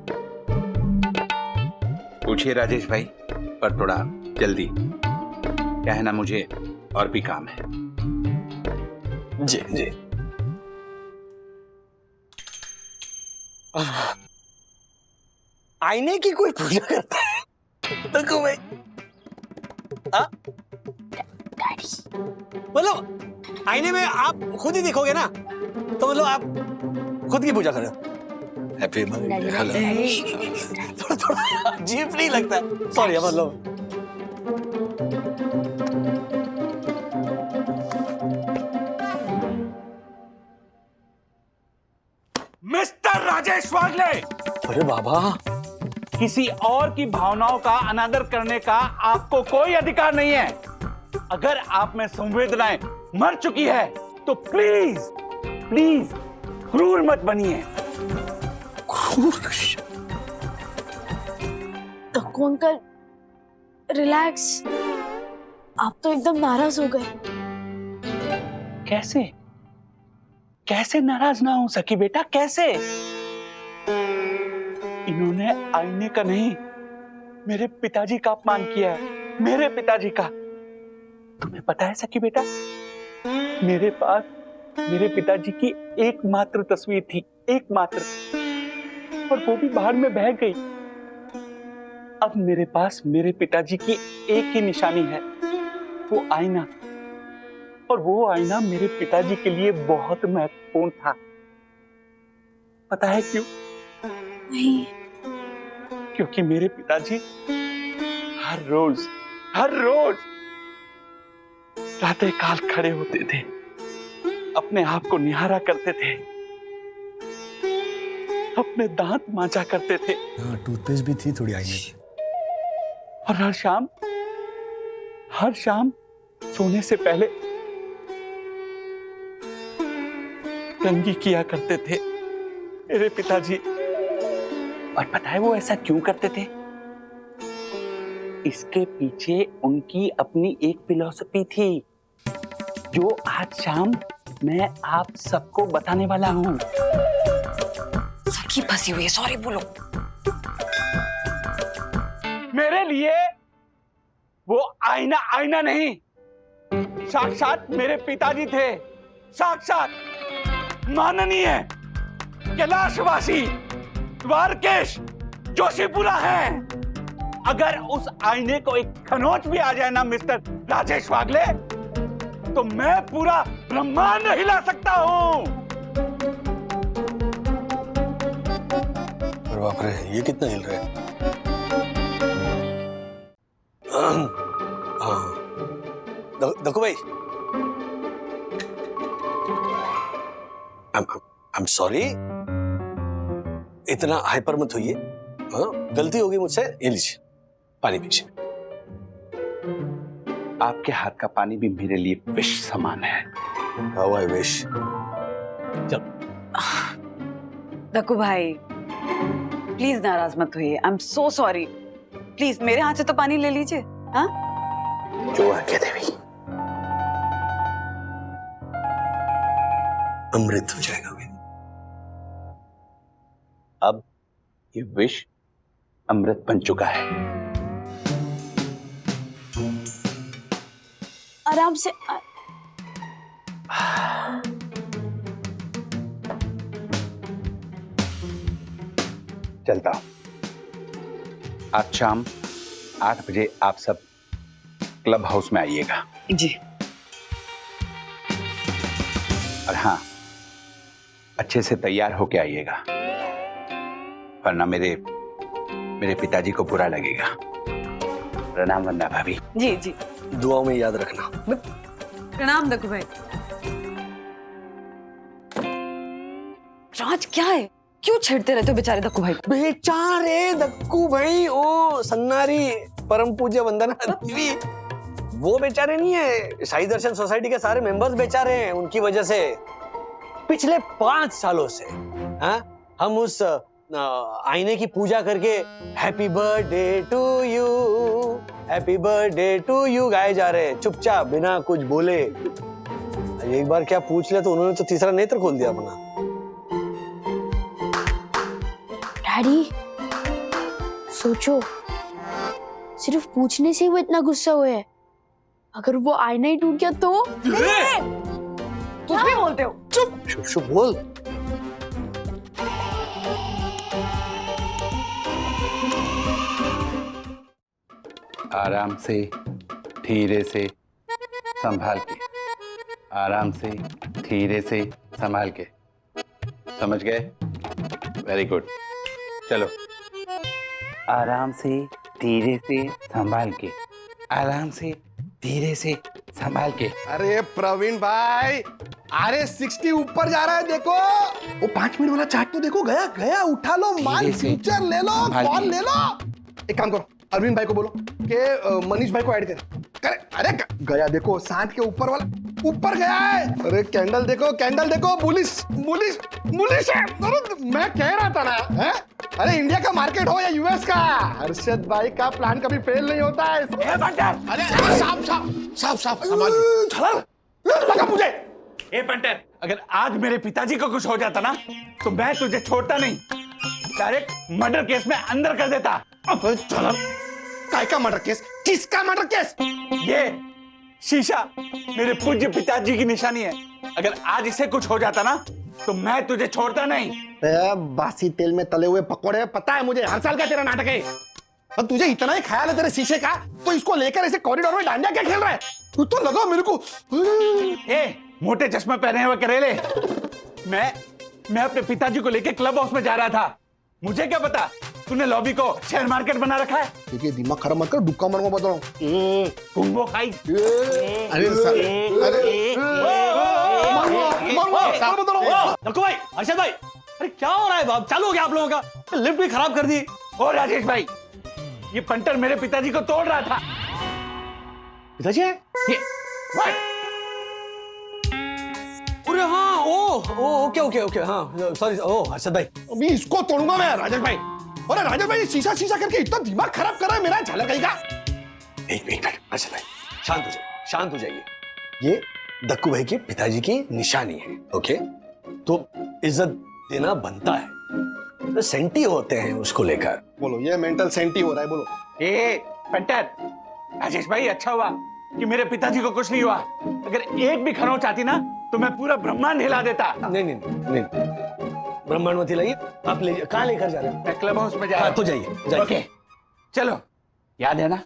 पूछिए राजेश भाई, पर थोड़ा जल्दी, क्या है ना, मुझे और भी काम है। जी जी। आईने की कोई पूजा करता है? देखो भाई, मतलब आईने में आप खुद ही दिखोगे ना, तो मतलब आप खुद की पूजा कर रहे हो। Happy birthday. थोड़ा अजीब नहीं लगता है? सॉरी मतलब। मिस्टर राजेश वागले, अरे बाबा, किसी और की भावनाओं का अनादर करने का आपको कोई अधिकार नहीं है। अगर आप में संवेदनाएं मर चुकी है तो प्लीज प्लीज क्रूर मत बनिए। कक्कू अंकल रिलैक्स, आप तो एकदम नाराज हो गए। कैसे कैसे नाराज ना हो सकी बेटा, कैसे? इन्होंने आईने का नहीं, मेरे पिताजी का अपमान किया है। मेरे पिताजी का। तुम्हें पता है सखी बेटा, मेरे पास मेरे पिताजी की एकमात्र तस्वीर थी, एकमात्र, और वो भी बाहर में बह गई। अब मेरे पास मेरे पिताजी की एक ही निशानी है, वो आईना। और वो आईना मेरे पिताजी के लिए बहुत महत्वपूर्ण था। पता है क्यों? नहीं। क्योंकि मेरे पिताजी हर रोज प्रातः काल खड़े होते थे, अपने आप को निहारा करते थे, अपने दांत मांजा करते थे। हाँ, टूथपेस्ट भी थी थोड़ी आईने में। और हर शाम सोने से पहले कंघी किया करते थे मेरे पिताजी। और पता है वो ऐसा क्यों करते थे? इसके पीछे उनकी अपनी एक फिलॉसफी थी, जो आज शाम मैं आप सबको बताने वाला हूं। सखी फंसी हुई है, सॉरी बोलो। मेरे लिए वो आईना नहीं, साक्षात मेरे पिताजी थे, साक्षात माननीय कैलाशवासी द्वारकेश जोशीपुरा है। अगर उस आईने को एक खरोंच भी आ जाए ना मिस्टर राजेश वागले, तो मैं पूरा ब्रह्मांड हिला सकता हूं। बाप रे, ये कितना हिल रहा है? देखो भाई, आई एम सॉरी, इतना हाइपर मत होइए। हाँ, गलती हो गई मुझसे। ये लीजिए पानी पीजिए। आपके हाथ का पानी भी मेरे लिए विष समान है। How I wish. चल दक्कू भाई, प्लीज नाराज मत होइए। I am so sorry. Please मेरे हाथ से तो पानी ले लीजिए। हाँ, जो आज्ञा देवी। अमृत हो जाएगा भाई। अब ये विष अमृत बन चुका है। आराम से। चलता हूं। आज शाम 8 बजे आप सब क्लब हाउस में आइएगा। जी। और हाँ, अच्छे से तैयार होके आइएगा, वरना मेरे पिताजी को बुरा लगेगा। प्रणाम वंदना भाभी। जी जी, दुआओं में याद रखना। प्रणाम दक्कू भाई। राज क्या है, क्यों छेड़ते रहते हो बेचारे दक्कू भाई को? बेचारे दक्कू भाई, ओ सन्नारी परम पूज्य वंदना देवी, वो बेचारे नहीं है, साई दर्शन सोसाइटी के सारे मेंबर्स बेचारे हैं। उनकी वजह से पिछले 5 सालों से हम उस आईने की पूजा करके happy birthday to you, happy birthday to you गाए जा रहे हैं, चुपचाप बिना कुछ बोले। एक बार क्या पूछ लिया तो उन्होंने तो तीसरा नेत्र खोल दिया अपना। डैडी, सोचो, सिर्फ पूछने से ही वो इतना गुस्सा हुए है। अगर वो आईना ही टूट गया तो? कुछ भी बोलते हो। चुप शुभ शुभ बोल। आराम से, धीरे से, संभाल के, आराम से, धीरे से, संभाल के। समझ गए? Very good. चलो, आराम से, धीरे से, संभाल के, आराम से, धीरे से, संभाल के। अरे प्रवीण भाई, अरे 60 ऊपर जा रहा है, देखो वो 5 मिनट वाला चार्ट तो देखो। गया गया, उठा लो माल, फ्यूचर ले लो, कॉल ले लो। एक काम करो, अरविंद भाई को बोलो कि मनीष भाई को ऐड करे। अरे गया, देखो 60 के ऊपर वाला ऊपर गया है। अरे कैंडल देखो, बुलिश बुलिश बुलिश है। अरे मैं कह रहा था ना, है? अरे इंडिया का मार्केट हो या यूएस का, हर्षद भाई का प्लान कभी फेल नहीं होता है। अरे साफ लगा मुझे। ए पंटर, अगर आज मेरे पिताजी को कुछ हो जाता ना, तो मैं तुझे छोड़ता नहीं, डायरेक्ट मर्डर केस में अंदर कर देता। काय का मर्डर केस? किसका मर्डर केस? ये शीशा मेरे पूज्य पिताजी की निशानी है। अगर आज इसे कुछ हो जाता ना तो मैं तुझे छोड़ता नहीं। बासी तेल में तले हुए पकौड़े, पता है मुझे, हर साल का तेरा नाटक है। अब तुझे इतना ही ख्याल है तेरे शीशे का, तो इसको लेकर ऐसे कॉरिडोर में डांडिया क्या खेल रहा है? तू तो लगा मेरे को। मोटे चश्मे पहने हुए करेले, मैं अपने पिताजी को लेकर क्लब हाउस में जा रहा था। मुझे क्या पता तूने लॉबी को शेयर मार्केट बना रखा है। देखिए दिमाग खराब मत कर, दुक्का मर बता रहा हूँ। कुंभो खाई। नक्कू भाई, अर्शद भाई, अरे क्या हो रहा है बाप? चालू हो गया आप लोगों का? लिफ्ट भी खराब कर दी। और राजेश भाई, ये पंटर मेरे पिताजी को तोड़ रहा था। पिताजी है? ये अरे हाँ, ओके, हाँ, सॉरी, अर्शद भाई। अभी इसको तोड़ूंगा मैं, राजेश भाई। अरे राजेश भाई, शीशा करके इतना दिमाग खराब कर रहा है मेरा, झाला कहीं का। एक मिनट अर्शद भाई, शांत हो जाइए। ये दक्कू भाई के पिताजी की निशानी है, ओके? तो इज्जत देना बनता है, तो सेंटी होते हैं उसको लेकर। बोलो, ये मेंटल सेंटी हो रहा है, बोलो। पंटर, राजेश भाई अच्छा हुआ कि मेरे पिताजी को कुछ नहीं हुआ। अगर एक भी खरोंच आती ना तो मैं पूरा ब्रह्मांड हिला देता। नहीं, ब्रह्मांड मत हिलाइए। आप ले, कहाँ लेकर जा रहे हैं? मैं क्लब हाउस में जा रहा हूं। तो जाइए। ओके, चलो, याद है ना,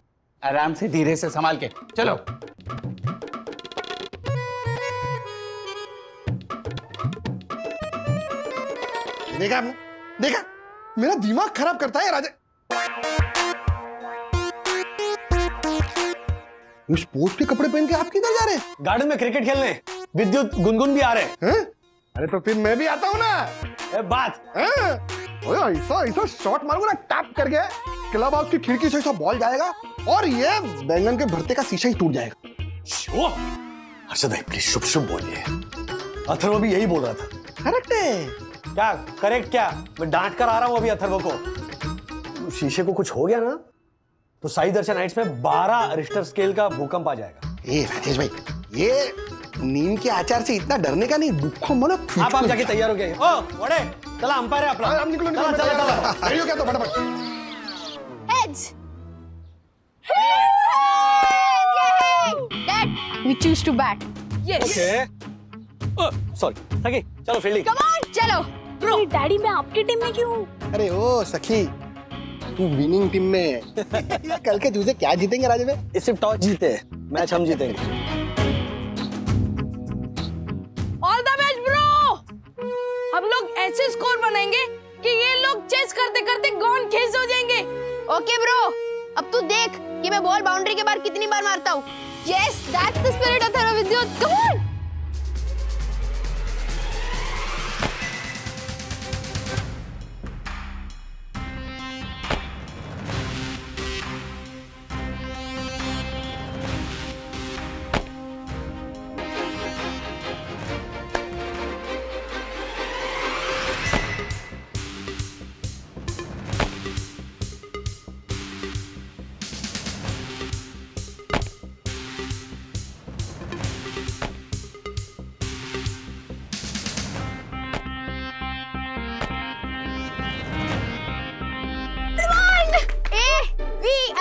आराम से धीरे से संभाल के चलो। देखा आपने? देखा, मेरा दिमाग खराब करता है राजा। स्पोर्ट्स के कपड़े पहन के आप किधर जा रहे हैं? गार्डन में क्रिकेट खेलने। विद्युत गुनगुन भी आ रहे हैं। अरे तो फिर मैं भी आता हूँ ना। बात ऐसा शॉट मारूंगा ना, टैप करके क्लब हाउस की खिड़की से ऐसा बॉल जाएगा और ये बैंगन के भरते का शीशा ही टूट जाएगा। अर्शद भाई प्लीज शुभ बोलिए। अथर्व भी यही बोल रहा था। करेक्ट है क्या? करेक्ट क्या? मैं डांट कर आ रहा हूं अभी अथर्व को। शीशे को कुछ हो गया ना तो साई दर्शन हाइट्स में 12 रिश्टर स्केल का भूकंप आ जाएगा। राजेश भाई, ये नीम के आचार से इतना डरने का नहीं, दुखो मन। आप जाके तैयार हो गए। वड़े चला, अंपायर है अपना। हम निकलो चला। रेडियो क्या तो फटाफट। Heads. Dad, we choose to bat. Yes. Okay, sorry सखी, चलो फील्डिंग। Come on, चलो। Bro, डैडी मैं आपकी टीम में क्यों हूँ? अरे ओ सखी, तू विनिंग टीम में है। कल के तुझे क्या जीतेंगे राजे भाई? इस सिर्फ टॉस जीते, मैच हम जीतेंगे। All the best bro. हम लोग ऐसे स्कोर बनाएंगे कि ये लोग चेस करते करते गॉन खेस हो जाएंगे। ओके ब्रो, अब तू देख कि मैं बॉल बाउंड्री के बाहर कितनी बार मारता हूँ। Yes, that's the spirit of Atharva Vidyut. Come on.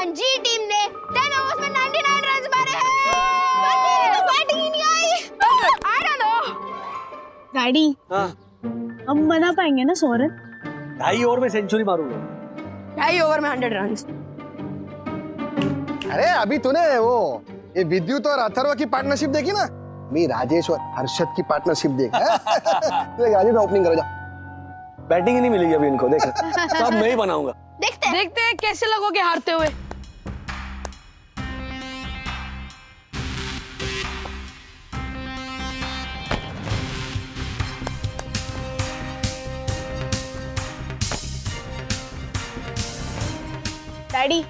Ji team ने 10 ओवर्स में 99 रन मारे हैं। बाकी तो बैटिंग ही नहीं आई। I don't know. डैडी, हम बना पाएंगे ना 100 रन? 2.5 ओवर में सेंचुरी मारूंगा। 2.5 ओवर में 100 रन। अरे अभी तूने वो ये विद्युत और अथर्व की पार्टनरशिप देखी ना? मैं राजेश और हर्षद की पार्टनरशिप देख। राजेश ओपनिंग करो जा। बैटिंग ही नहीं मिलेगी अभी इनको, देख सब मैं ही बनाऊंगा। देखते हैं कैसे लगोगे हारते हुए। डैडी,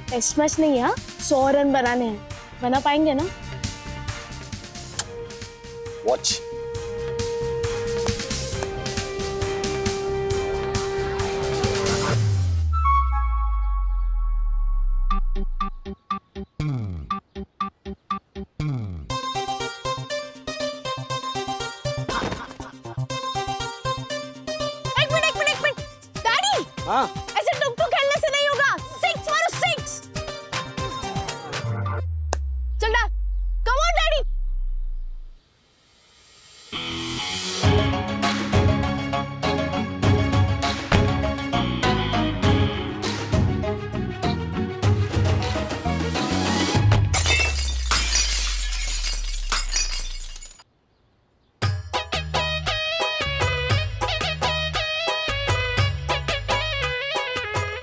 टेस्ट मैच नहीं है, 100 रन बनाने हैं। बना पाएंगे ना? वॉच। हाँ? ऐसे टुक-टुक खेलने से नहीं होगा। 6 मारो 6।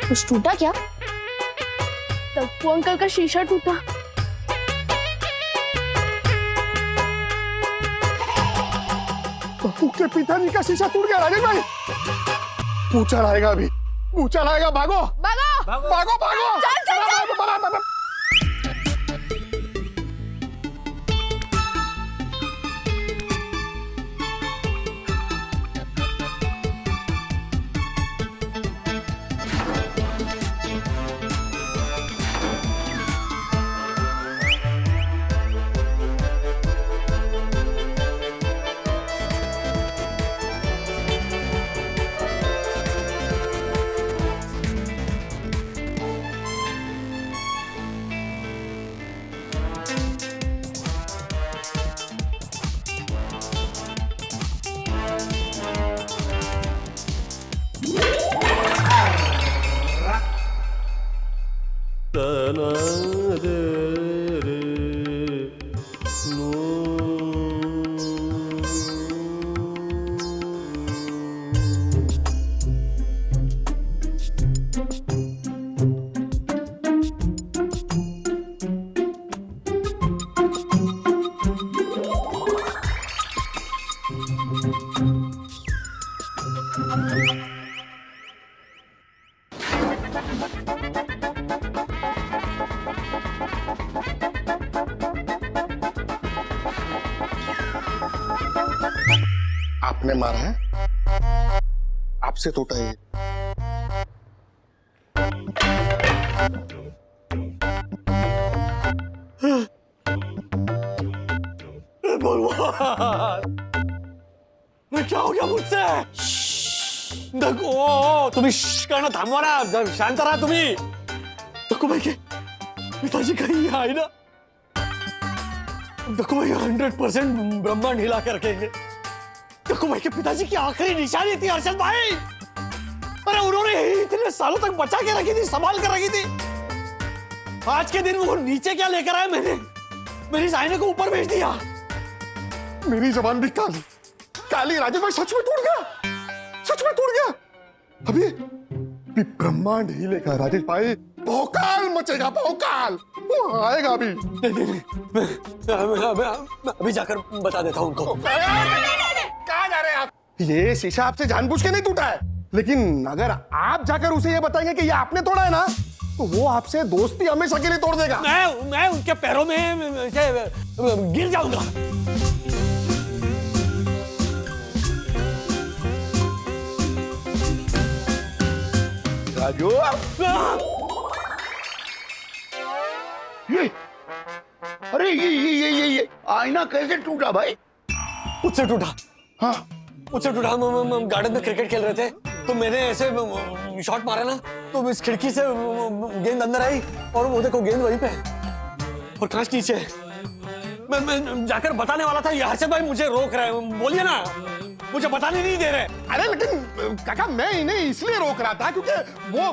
कुछ टूटा क्या? तप्पू अंकल का शीशा टूटा। पप्पू के पिताजी का शीशा टूट गया राजेश भाई। पूछा लाएगा अभी, पूछा लाएगा। भागो भागो भागो भागो। चल, चल, चल। आपने मारा है, आपसे टूटा ये। भगवान, मैं क्या हो गया मुझसे? देखो तुम्ही करणं थांबवा ना, शांत रहा तुम्ही। देखो भाई के पिताजी कहीं आहे ना, देखो भाई 100% ब्रह्मांड हिला कर रखेंगे। देखो भाई के पिताजी की आखिरी निशानी थी हर्षद भाई। अरे उन्होंने इतने सालों तक बचा के रखी थी, संभाल कर रखी थी। आज के दिन वो नीचे क्या लेकर आया, मैंने मेरी आईने को ऊपर भेज दिया। मेरी जबान भी काली काली। राजेश भाई सच में टूट गया, सच में टूट गया। अभी ब्रह्मांड हिलेगा राजेश भाई, भौकाल मचेगा, भौकाल। वो आएगा अभी। मैं अभी जाकर बता देता हूँ उनको। कहाँ जा रहे हैं आप? ये शीशा आपसे जानबूझ के नहीं टूटा है, लेकिन अगर आप जाकर उसे ये बताएंगे कि ये आपने तोड़ा है ना, तो वो आपसे दोस्ती हमेशा के लिए तोड़ देगा। मैं उनके पैरों में गिर जाऊंगा। राजू, ये अरे ये आईना कैसे टूटा भाई? मुझसे टूटा। हाँ, मुझसे टूटा। हम गार्डन में क्रिकेट खेल रहे थे, तो मैंने ऐसे शॉट मारा ना, तो इस खिड़की से गेंद अंदर आई और वो देखो गेंद वहीं पे और कांच नीचे। मैं जाकर बताने वाला था, ये हर्षद भाई मुझे रोक रहे हैं। बोलिए ना, मुझे बताने नहीं दे रहे। अरे लेकिन काका मैं इन्हें इसलिए रोक रहा था क्योंकि वो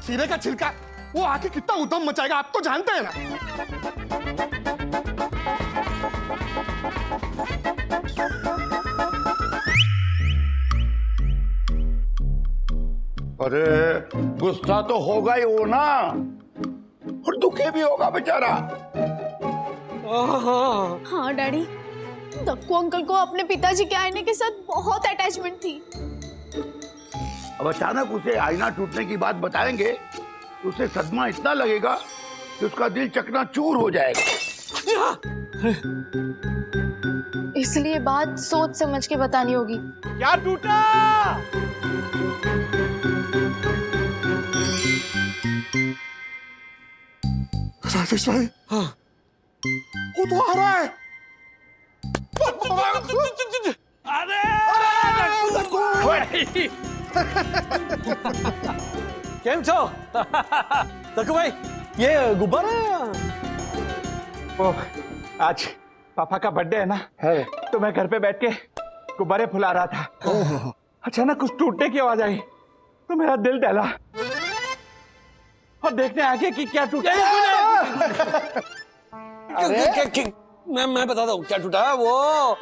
खीरे का छिलका वो आके कितना उद्यम मचाएगा, आप तो जानते हैं ना। अरे गुस्सा तो होगा ही वो ना, और दुखी भी होगा बेचारा। हाँ डैडी, दक्कू अंकल को अपने पिताजी के आईने के साथ बहुत अटैचमेंट थी। अब अचानक उसे आईना टूटने की बात बताएंगे तो उसे सदमा इतना लगेगा कि उसका दिल चकनाचूर हो जाएगा। इसलिए बात सोच समझ के बतानी होगी। क्या टूटा? राजेश भाई, हाँ, वो तो आ रहा है। केम छो? दक्कू भाई, ये गुब्बारा। आज पापा का बर्थडे है ना, तो मैं घर पे बैठ के गुब्बारे फुला रहा था। अचानक कुछ टूटने की आवाज आई तो मेरा दिल दहला और देखने आगे कि क्या टूटा। मैं बताता हूँ क्या टूटा। वो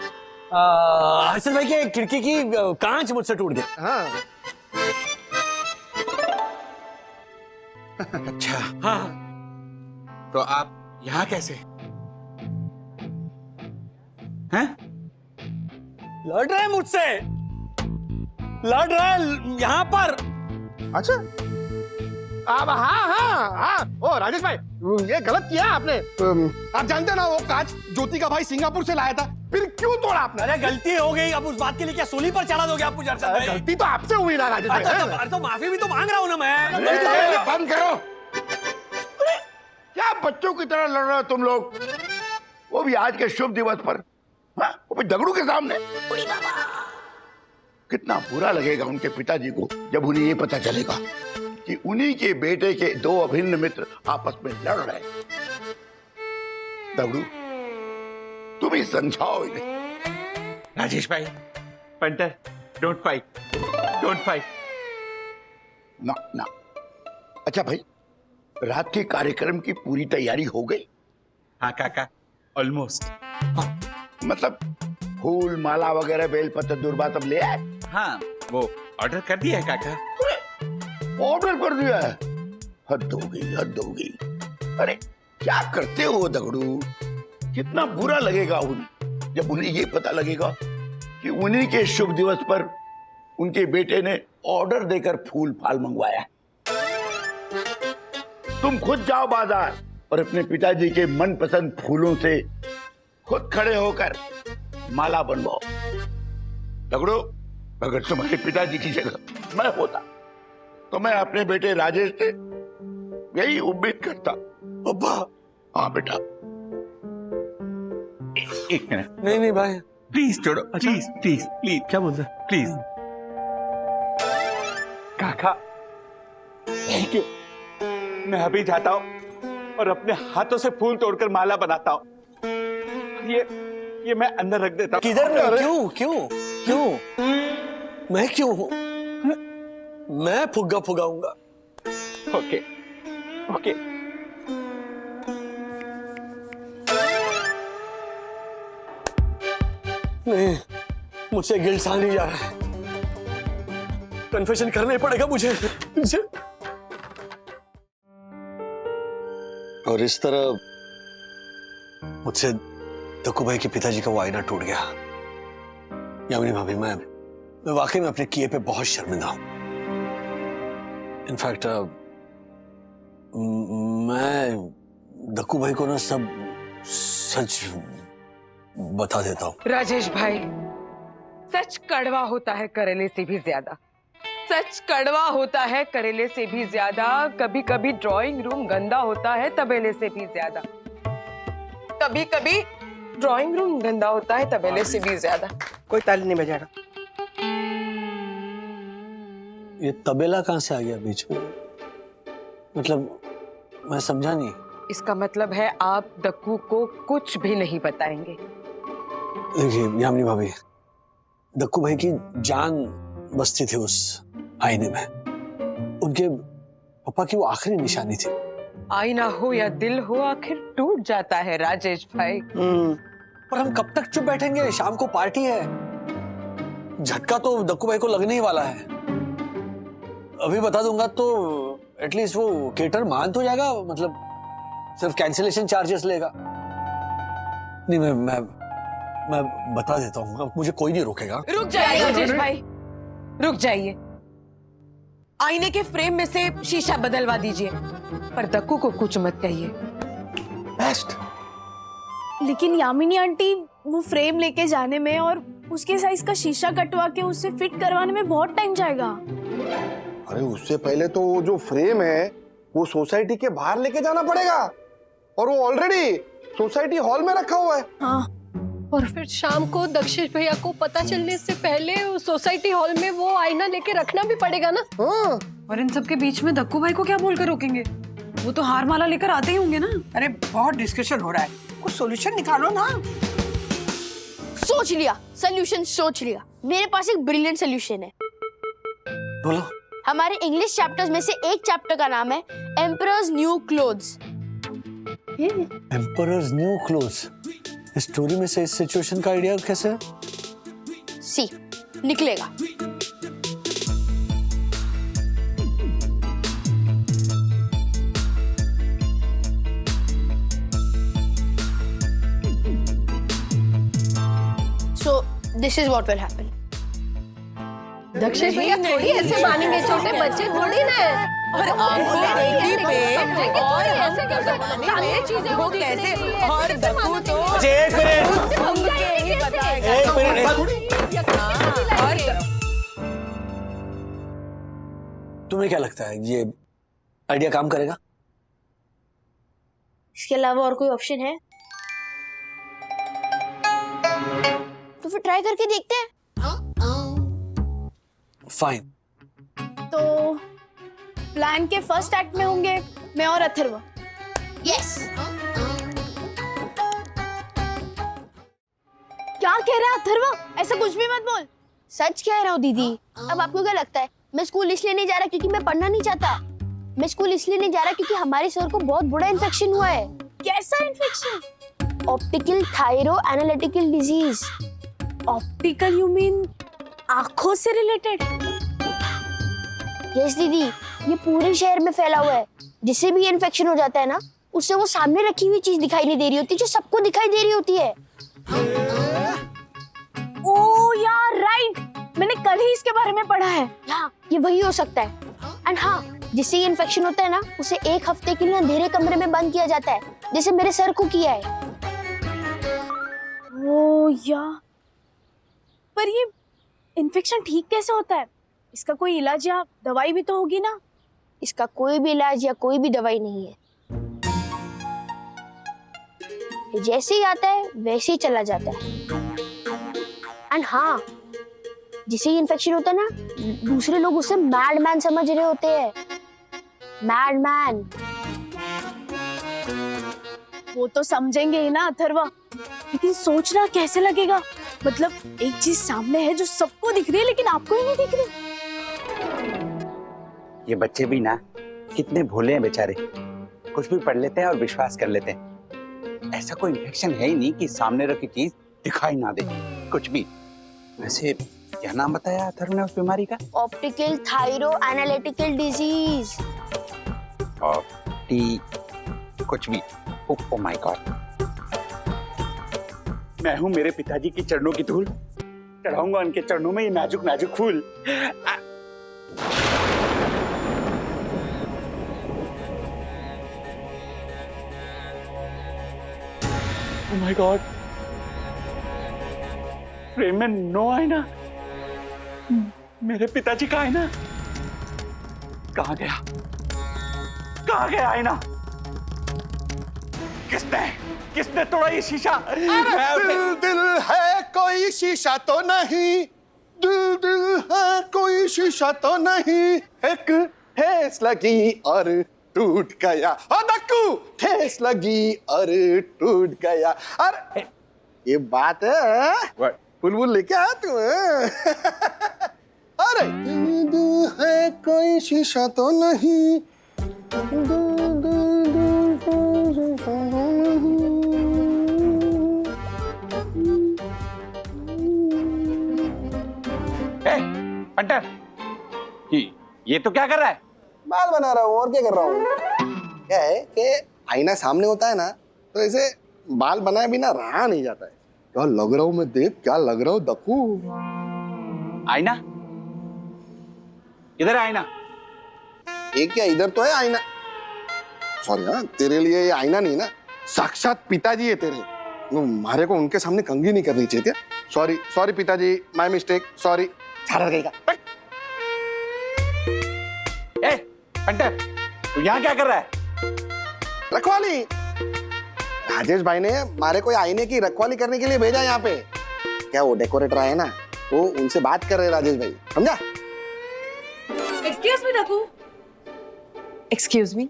हर्षद भाई के खिड़की की कांच मुझसे टूट गई। हाँ। अच्छा, हाँ तो आप यहाँ कैसे हैं? लड़ रहे हैं मुझसे, लड़ रहे हैं यहाँ पर। अच्छा, अब हाँ, ओ राजेश भाई, ये गलत किया आपने। आप जानते ना वो कांच ज्योति का भाई सिंगापुर से लाया था, फिर क्यों तोड़ा आपने? अरे गलती हो गई, अब उस बात के लिए क्या सूली पर चढ़ा दोगे आप मुझे अर्षद भाई? गलती तो आपसे हुई ना राजेश भाई। अरे तो माफी भी तो मांग रहा हूँ ना मैं। बंद करो, क्या बच्चों की तरह लड़ रहे हो तुम लोग, वो भी आज के शुभ दिवस पर, हाँ? वो भी दगड़ू के सामने। कितना बुरा लगेगा उनके पिताजी को जब उन्हें ये पता चलेगा कि उन्हीं के बेटे के दो अभिन्न मित्र आपस में लड़ रहे हैं। दगड़ू, तुम ही समझाओ इन्हें। राजेश भाई, punter, don't fight, don't fight. ना ना। अच्छा भाई, रात के कार्यक्रम की पूरी तैयारी हो गई? हाँ काका, ऑलमोस्ट। मतलब फूल माला वगैरह बेलपत्र दुर्बा सब ले आए? हाँ, वो ऑर्डर कर दिया है काका। ऑर्डर कर दिया है? हद हो गई, हद हो गई। अरे क्या करते हो दगड़ू, कितना बुरा लगेगा उन्हें जब उन्हें ये पता लगेगा कि उन्हीं के शुभ दिवस पर उनके बेटे ने ऑर्डर देकर फूल फाल मंगवाया। तुम खुद जाओ बाजार और अपने पिताजी के मनपसंद फूलों से खुद खड़े होकर माला बनवाओ। दगड़ू, अगर तुम्हारे पिताजी की जगह मैं होता तो मैं अपने बेटे राजेश से यही उम्मीद करता। अब्बा, हाँ बेटा। एक मिनट। नहीं भाई, प्लीज छोड़ो, प्लीज प्लीज प्लीज। क्या बोलते? प्लीज काका, थैंक यू। मैं अभी जाता हूँ और अपने हाथों से फूल तोड़कर माला बनाता हूँ। ये मैं अंदर रख देता हूँ। किधर में? क्यों क्यों क्यों? मैं क्यों हूँ? मैं फुग्गा फुगाऊंगा। Okay okay. नहीं, मुझसे गिल्ट सहा नहीं जा रहा है। कन्फेशन करना ही पड़ेगा मुझे। और इस तरह मुझसे दक्कू भाई के पिताजी का वो आईना टूट गया। यामिनी भाभी, मैं वाकई में अपने किए पे बहुत शर्मिंदा हूं। इनफैक्ट मैं दक्कू भाई को ना सब सच बता देता हूं। राजेश भाई, सच कड़वा होता है करेले से भी ज्यादा। सच कड़वा होता है करेले से भी ज्यादा। कभी कभी ड्राइंग रूम गंदा होता है तबेले से भी ज्यादा। कभी कभी ड्राइंग रूम गंदा होता है तबेले से भी ज्यादा। कोई ताली नहीं बजाना। ये तबेला कहां से आ गया बीच में? मतलब मैं समझा नहीं। इसका मतलब है आप दक्कू को कुछ भी नहीं बताएंगे। देखिए यामिनी भाभी, दक्कू भाई की जान बसती थी उस आईने में। उनके पापा की वो आखिरी निशानी थी। आईना हो या दिल हो, आखिर टूट जाता है राजेश भाई। पर हम कब तक चुप बैठेंगे? शाम को पार्टी है। झटका तो दक्कू भाई को लगने ही वाला है। अभी बता दूंगा तो एटलीस्ट वो केटर मान तो जाएगा। मतलब सिर्फ कैंसिलेशन चार्जेस लेगा। नहीं, मैं बता देता हूँ, मुझे कोई नहीं रोकेगा। रुक जाइए राजेश भाई, रुक जाइए। आईने के फ्रेम में से शीशा बदलवा दीजिए, पर दक्कू को कुछ मत कहिए। बेस्ट। लेकिन यामिनी आंटी, वो फ्रेम लेके जाने में और उसके साइज का शीशा कटवा के उसे फिट करवाने में बहुत टाइम जाएगा। अरे उससे पहले तो वो जो फ्रेम है वो सोसाइटी के बाहर लेके जाना पड़ेगा, और वो ऑलरेडी सोसाइटी हॉल में रखा हुआ है। हाँ। और फिर शाम को दक्षिश भैया को पता चलने से पहले सोसाइटी हॉल में वो आईना लेके रखना भी पड़ेगा ना। हाँ। और इन सबके बीच में दक्कू भाई को क्या बोलकर रोकेंगे? वो तो हार माला लेकर आते ही होंगे ना। अरे बहुत डिस्कशन हो रहा है, कुछ सॉल्यूशन निकालो ना। सोच लिया, सोल्यूशन सोच लिया। मेरे पास एक ब्रिलियंट सोल्यूशन है। बोलो। हमारे इंग्लिश चैप्टर्स में से एक चैप्टर का नाम है emperors new clothes. Emperors new clothes? इस स्टोरी में से इस सिचुएशन का आइडिया कैसे है? सी निकलेगा। This is what will happen. Dakshish भैया थोड़ी ऐसे मानेंगे, छोटे बच्चे थोड़ी ना है। और आंखों देखी पे और ऐसे कैसे सामने चीजें वो होती कैसे हैं, और कैसे दक्कू मानोगे? तो एक मिनट, उनके ही बताएगा। एक मिनट। और तुम्हें क्या लगता है ये आइडिया काम करेगा? इसके अलावा और कोई ऑप्शन है तो फिर ट्राई करके देखते हैं। फाइन। तो प्लान के फर्स्ट एक्ट में होंगे मैं और अथर्व। यस। क्या कह रहा है अथर्व? ऐसा कुछ भी मत बोल। सच कह रहा हूँ दीदी। अब आपको क्या लगता है मैं स्कूल इसलिए नहीं जा रहा क्योंकि मैं पढ़ना नहीं चाहता? मैं स्कूल इसलिए नहीं जा रहा क्योंकि हमारे सर को बहुत बड़ा इन्फेक्शन हुआ है। कैसा infection? Optical thyro analytical disease. Optical you mean आंखों से रिलेटेड? यस दीदी, ये पूरे शहर में फैला हुआ है। जिससे भी इन्फेक्शन हो जाता है ना, उससे वो सामने रखी हुई चीज दिखाई नहीं दे रही होती जो सबको दिखाई दे रही होती है। ओह यार राइट, मैंने कल ही इसके बारे में पढ़ा है। हाँ, ये वही हो सकता है। एंड हाँ, जिससे ये इन्फेक्शन होता है ना, उसे 1 हफ्ते के लिए अंधेरे कमरे में बंद किया जाता है, जैसे मेरे सर को किया है। ओह यार, पर ये इन्फेक्शन ठीक कैसे होता है? इसका कोई इलाज या दवाई भी तो होगी ना? इसका कोई भी इलाज या कोई भी दवाई नहीं है। ये जैसे ही आता है वैसे ही चला जाता है। एंड हाँ, जिसे इन्फेक्शन होता है ना, दूसरे लोग उसे मैडमैन समझ रहे होते हैं। मैडमैन। वो तो समझेंगे ही ना अथर्वा, लेकिन सोचना कैसे लगेगा? मतलब एक चीज सामने है जो सबको दिख रही है लेकिन आपको ही नहीं दिख रही। ये बच्चे भी ना कितने भोले हैं बेचारे, कुछ भी पढ़ लेते हैं और विश्वास कर लेते हैं। ऐसा कोई इन्फेक्शन है ही नहीं कि सामने रखी चीज दिखाई ना दे कुछ भी। वैसे क्या नाम बताया अथर्व ने उस बीमारी का? Optical thyro analytical disease. कुछ भी। Oh my God. मैं हूं मेरे पिताजी के चरणों की धूल, चढ़ाऊंगा उनके चरणों में ये नाजुक नाजुक फूल। ओह माय गॉड, फ्रेम में नो आईना। मेरे पिताजी का आईना कहां गया? कहां गया आईना? किसने तोड़ा ये शीशा? दिल है कोई शीशा तो नहीं, दिल है कोई शीशा तो नहीं, एक ठेस लगी और टूट गया। दक्कू, ठेस लगी और टूट गया। अरे ये बात है, बुलबुल लेके आया तू? अरे दिल है कोई शीशा तो नहीं, पंटर, ये तो क्या कर रहा है? बाल बना रहा हूँ, और क्या कर रहा हूँ? क्या है कि आईना सामने होता है ना, तो ऐसे बाल बनाए बिना रहा नहीं जाता है। क्या लग रहा हूँ मैं? देख क्या लग रहा हूँ दक्कू। आईना इधर है आईना। एक क्या इधर तो है आईना। सॉरी हाँ, तेरे लिए ये आईना नहीं ना, साक्षात पिताजी है तेरे। मारे को उनके सामने कंघी नहीं करनी चाहिए। सॉरी सॉरी पिताजी, my mistake, sorry. A punter, तू यहाँ क्या कर रहा है? रखवाली। राजेश भाई ने मारे कोई आईने की रखवाली करने के लिए भेजा यहाँ पे। क्या वो डेकोरेटर है ना, वो उनसे बात कर रहे राजेश भाई, समझा? Excuse me Dakku. Excuse me.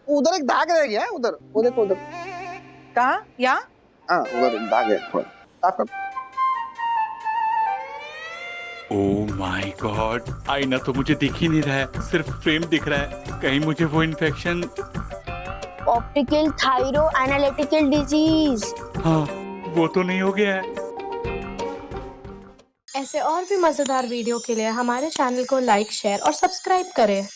उधर एक दाग रह गया है, उधर वो देखो उधर। कहाँ? यहाँ? हाँ उधर दाग है थोड़ा, साफ कर। ओह माय गॉड, आईना तो मुझे दिख ही नहीं रहा है, सिर्फ फ्रेम दिख रहा है। कहीं मुझे वो infection. Optical thyro analytical disease. हाँ, वो तो नहीं हो गया है। ऐसे और भी मजेदार वीडियो के लिए हमारे चैनल को लाइक, शेयर और सब्सक्राइब करें।